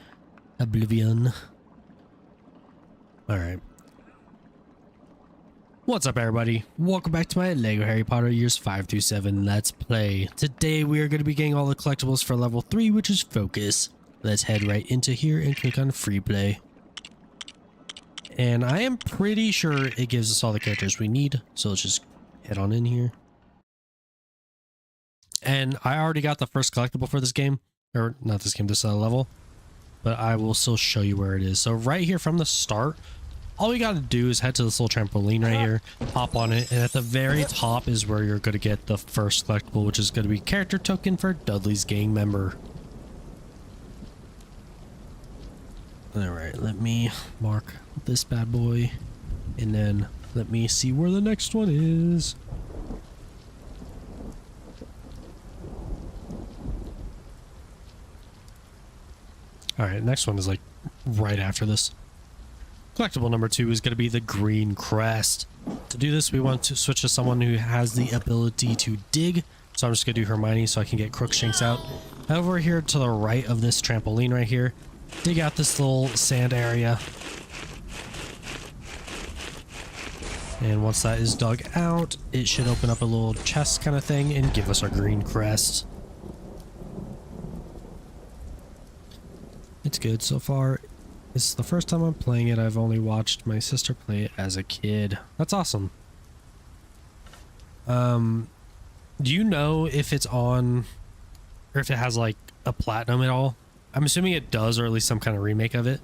Oblivion. All right. What's up, everybody? Welcome back to my LEGO Harry Potter years 5 through 7 Let's Play. Today we are going to be getting all the collectibles for level 3, which is Focus. Let's head right into here and click on Free Play. And I am pretty sure it gives us all the characters we need, so let's just head on in here. And I already got the first collectible for this game, or not this game, this level, but I will still show you where it is. So right here from the start, all we got to do is head to this little trampoline right here, hop on it, and at the very top is where you're going to get the first collectible, which is going to be character token for Dudley's gang member. All right, let me mark this bad boy, and then Let me see where the next one is. Alright, next one is like right after this. Collectible number 2 is going to be the green crest. To do this, we want to switch to someone who has the ability to dig. So I'm just going to do Hermione so I can get Crookshanks out. Over here to the right of this trampoline right here, dig out this little sand area. And once that is dug out, it should open up a little chest kind of thing and give us our green crest. It's good so far. This is the first time I'm playing it. I've only watched my sister play it as a kid. That's awesome. Do you know if it's on or if it has like a platinum at all? I'm assuming it does, or at least some kind of remake of it.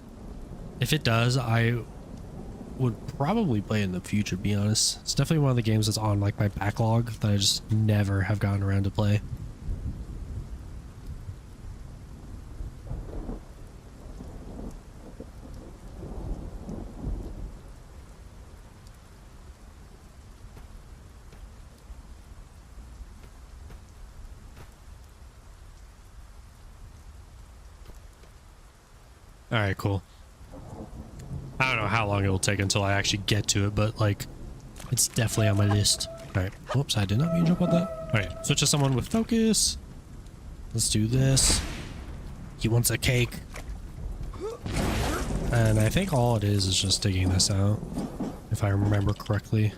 If it does, I would probably play in the future, to be honest. It's definitely one of the games that's on like my backlog that I just never have gotten around to play. All right, cool. I don't know how long it will take until I actually get to it, but like, it's definitely on my list. All right. Whoops, I did not mean to jump on that. All right, switch to someone with focus. Let's do this. He wants a cake. And I think all it is just digging this out, if I remember correctly.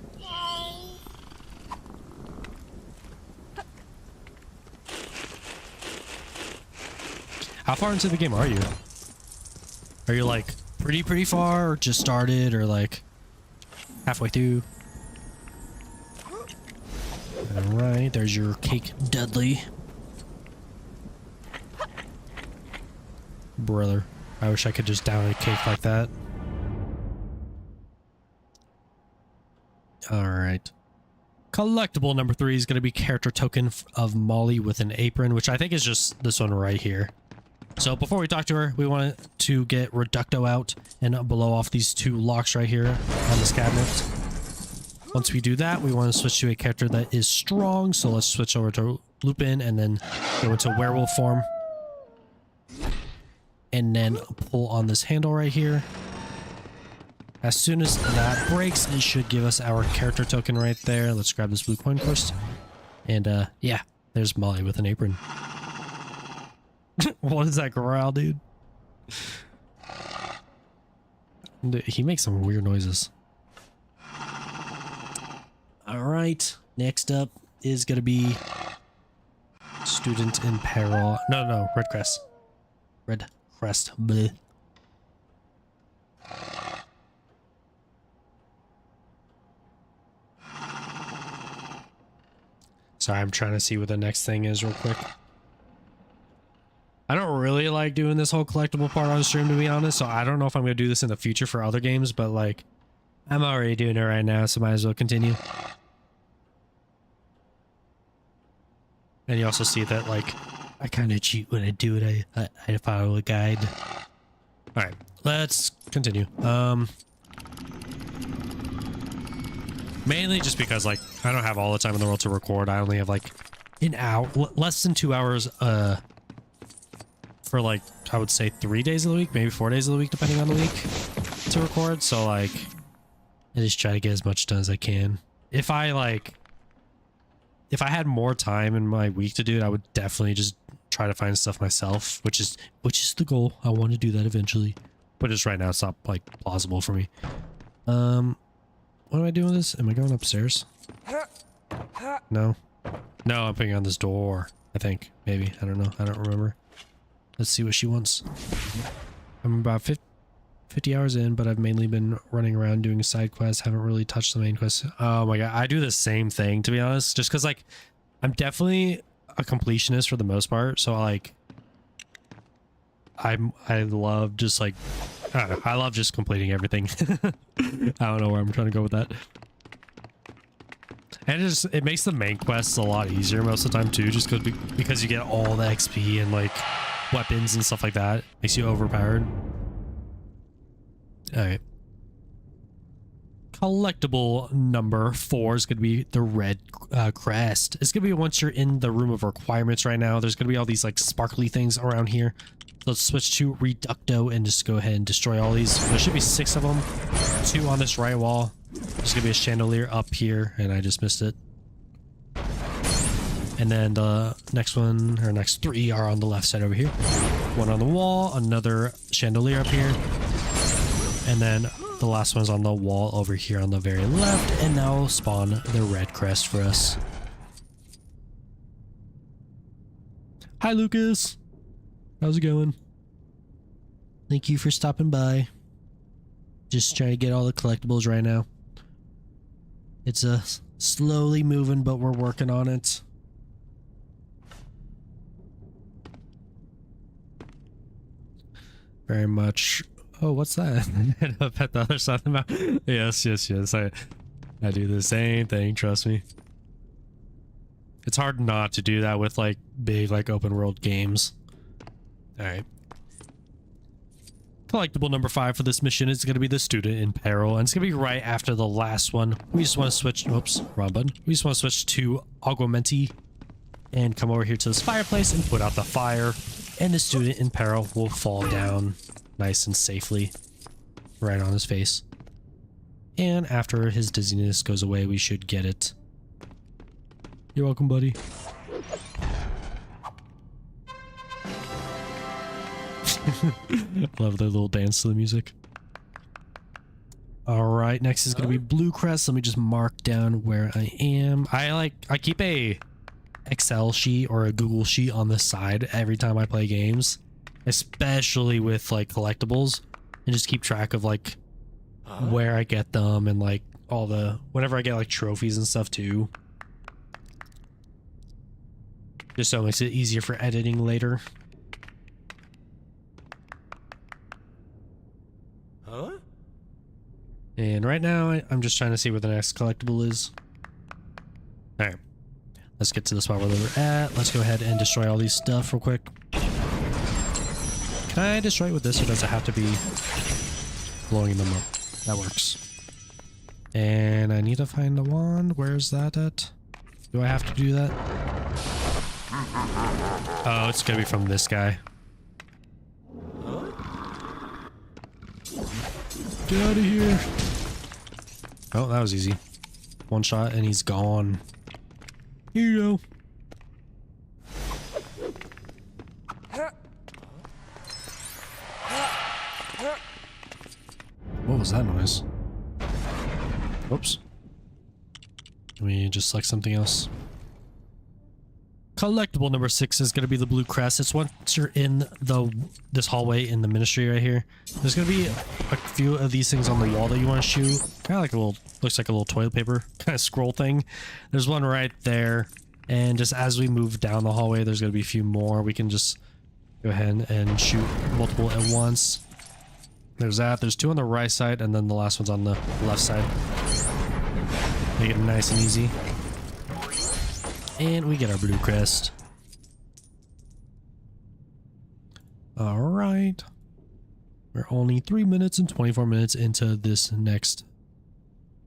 How far into the game are you? Are you like pretty far, or just started, or like halfway through? All right, there's your cake, Dudley. Brother, I wish I could just down a cake like that. All right. Collectible number 3 is going to be character token of Molly with an apron, which I think is just this one right here. So before we talk to her, we want to get Reducto out and blow off these 2 locks right here on this cabinet. Once we do that, we want to switch to a character that is strong. So let's switch over to Lupin and then go into werewolf form. And then pull on this handle right here. As soon as that breaks, it should give us our character token right there. Let's grab this blue coin first. And yeah, there's Molly with an apron. What is that growl, dude? He makes some weird noises. All right, next up is gonna be student in peril. No, red crest. Red crest. Bleh. Sorry, I'm trying to see what the next thing is real quick. I don't really like doing this whole collectible part on stream, to be honest, so I don't know if I'm going to do this in the future for other games, but like, I'm already doing it right now, so might as well continue. And you also see that, like, I kind of cheat when I do it. I follow a guide. Alright, let's continue. Mainly just because, like, I don't have all the time in the world to record. I only have, like, an hour, less than 2 hours, for like, I would say 3 days of the week, maybe 4 days of the week, depending on the week, to record. So like, I just try to get as much done as I can. If I had more time in my week to do it, I would definitely just try to find stuff myself, which is the goal. I want to do that eventually, but just right now it's not like plausible for me. What am I doing with this? Am I going upstairs? No, I'm putting on this door, I think. Maybe, I don't know, I don't remember. Let's see what she wants. I'm about 50 hours in, but I've mainly been running around doing side quests. Haven't really touched the main quest. Oh my god, I do the same thing, to be honest. Just because, like, I'm definitely a completionist for the most part. So, like, I love just, like, I don't know. I love just completing everything. I don't know where I'm trying to go with that. And it makes the main quests a lot easier most of the time, too. Just because you get all the XP and, like, weapons and stuff like that. Makes you overpowered. Alright. collectible number 4 is going to be the red crest. It's going to be once you're in the room of requirements right now, there's going to be all these like sparkly things around here. Let's switch to Reducto and just go ahead and destroy all these. There should be 6 of them. 2 on this right wall. There's going to be a chandelier up here, and I just missed it. And then the next one, or next 3 are on the left side over here. 1 on the wall, another chandelier up here. And then the last one's on the wall over here on the very left. And now we'll spawn the red crest for us. Hi, Lucas. How's it going? Thank you for stopping by. Just trying to get all the collectibles right now. It's slowly moving, but we're working on it. Very much. Oh, what's that? Up at the other side of the map. Yes. I do the same thing, trust me. It's hard not to do that with like big like open world games. Alright. Collectible number 5 for this mission is going to be the student in peril, and it's going to be right after the last one. We just want to switch, oops, wrong button. We just want to switch to Augmenti and come over here to this fireplace and put out the fire, and the student in peril will fall down nice and safely right on his face. And after his dizziness goes away, we should get it. You're welcome, buddy. Love the little dance to the music. All right, next is going to be Blue Crest. Let me just mark down where I am. I keep a Excel sheet or a Google sheet on the side every time I play games, especially with like collectibles, and just keep track of like where I get them and like all the whenever I get like trophies and stuff too. Just so it makes it easier for editing later. And right now, I'm just trying to see where the next collectible is. Alright. Let's get to the spot where we're at. Let's go ahead and destroy all these stuff real quick. Can I destroy it with this, or does it have to be blowing them up? That works. And I need to find the wand. Where's that at? Do I have to do that? Oh, it's gonna be from this guy. Get out of here. Oh, that was easy. One shot and he's gone. Here you go. What was that noise? Oops. Let me just select something else. Collectible number 6 is going to be the Blue Crest. It's once you're in this hallway in the ministry right here. There's going to be a few of these things on the wall that you want to shoot. Kind of like a little, looks like a little toilet paper kind of scroll thing. There's one right there. And just as we move down the hallway, there's going to be a few more. We can just go ahead and shoot multiple at once. There's that. There's 2 on the right side, and then the last one's on the left side. Make it nice and easy. And we get our Blue Crest. Alright. We're only 3 minutes and 24 minutes into this next,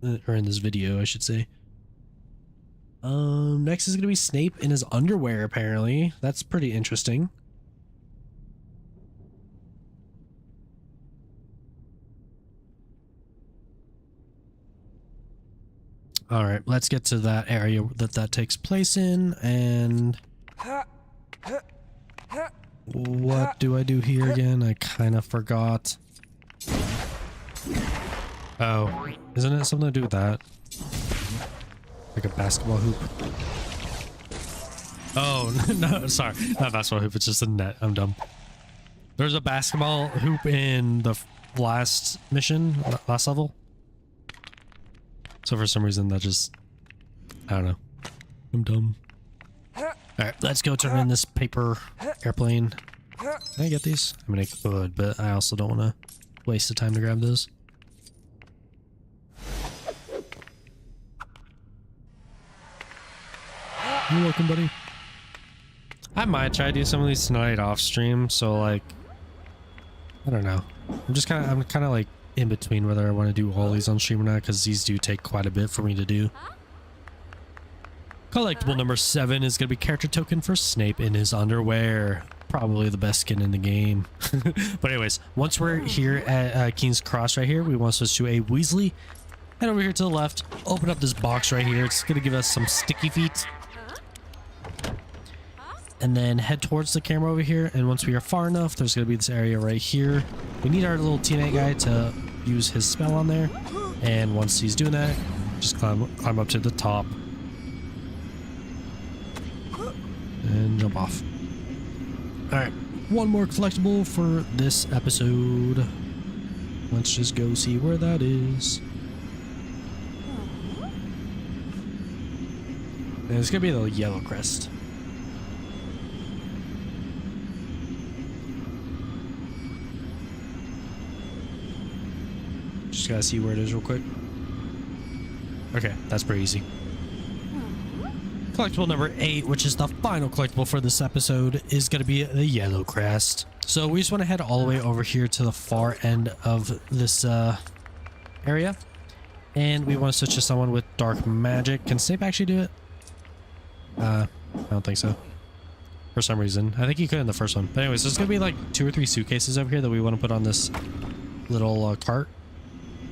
or in this video, I should say. Next is going to be Snape in his underwear, apparently. That's pretty interesting. All right, let's get to that area that takes place in, and what do I do here again? I kind of forgot. Oh, isn't it something to do with that? Like a basketball hoop? Oh, no, sorry, not basketball hoop, it's just a net. I'm dumb. There's a basketball hoop in the last mission, last level. So for some reason that just, I don't know. I'm dumb. Alright, let's go turn in this paper airplane. Can I get these? I mean, I could, but I also don't want to waste the time to grab those. You're welcome, buddy. I might try to do some of these tonight off stream, so like, I don't know. I'm kind of like in between whether I want to do all these on stream or not, because these do take quite a bit for me to do. Collectible number 7 is going to be character token for Snape in his underwear. Probably the best skin in the game. But anyways, once we're here at King's Cross right here, we want to switch to a Weasley. Head over here to the left, open up this box right here. It's going to give us some sticky feet. And then head towards the camera over here. And once we are far enough, there's going to be this area right here. We need our little teammate guy to use his spell on there. And once he's doing that, just climb up to the top. And jump off. Alright, one more collectible for this episode. Let's just go see where that is. And it's gonna be the yellow crest. Just gotta see where it is real quick. Okay, that's pretty easy. Collectible number 8, which is the final collectible for this episode, is going to be the yellow crest. So we just want to head all the way over here to the far end of this area. And we want to switch to someone with dark magic. Can Snape actually do it? I don't think so. For some reason. I think he could in the first one. But anyways, there's going to be like 2 or 3 suitcases over here that we want to put on this little cart.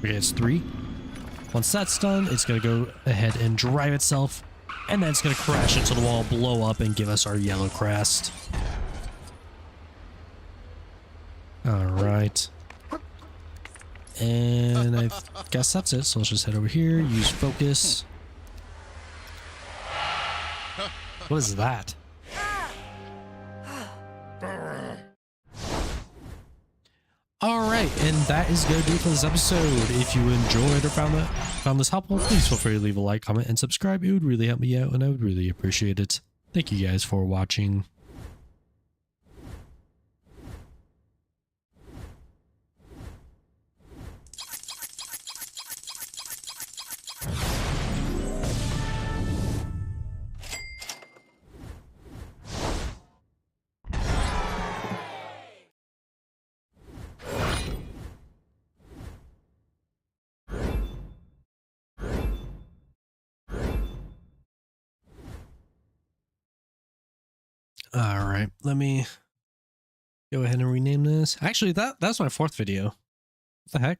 Okay, it's 3. Once that's done, it's going to go ahead and drive itself. And then it's going to crash into the wall, blow up, and give us our yellow crest. Alright. And I guess that's it. So let's just head over here, use focus. What is that? Alright, and that is going to do it for this episode. If you enjoyed or found this helpful, please feel free to leave a like, comment, and subscribe. It would really help me out, and I would really appreciate it. Thank you guys for watching. All right, let me go ahead and rename this. Actually, that's my 4th video. What the heck?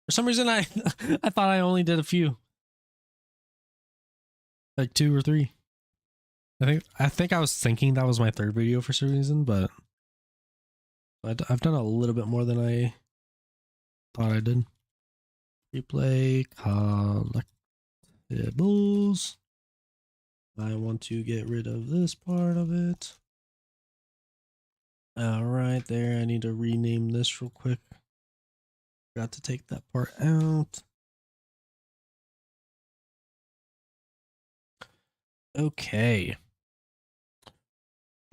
For some reason, I I thought I only did a few, like 2 or 3. I think I was thinking that was my 3rd video for some reason, but I've done a little bit more than I thought I did. Replay collectibles. I want to get rid of this part of it. All right, there. I need to rename this real quick. Forgot to take that part out. Okay.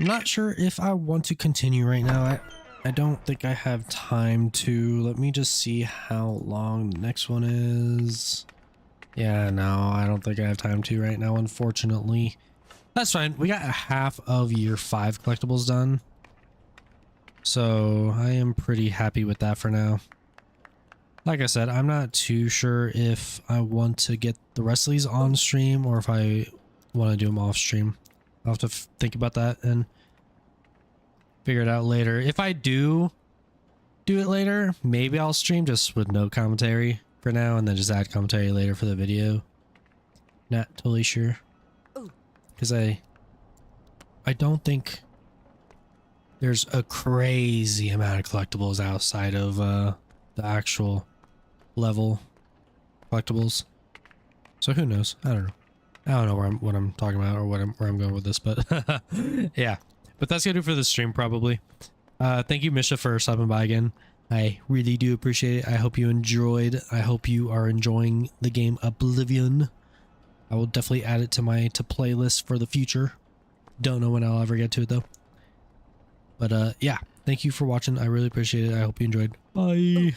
I'm not sure if I want to continue right now. I don't think I have time to. Let me just see how long the next one is. Yeah, no, I don't think I have time to right now, unfortunately. That's fine. We got half of year 5 collectibles done. So I am pretty happy with that for now. Like I said, I'm not too sure if I want to get the rest of these on stream or if I want to do them off stream. I'll have to think about that and figure it out later. If I do it later, maybe I'll stream just with no commentary for now and then just add commentary later for the video. Not totally sure. Because I don't think there's a crazy amount of collectibles outside of the actual level collectibles. So who knows? I don't know. I don't know what I'm talking about or where I'm going with this, but yeah. But that's gonna do for the stream probably. Thank you, Misha, for stopping by again. I really do appreciate it. I hope you enjoyed. I hope you are enjoying the game Oblivion. I will definitely add it to my playlist for the future. Don't know when I'll ever get to it though. But yeah, thank you for watching. I really appreciate it. I hope you enjoyed. Bye.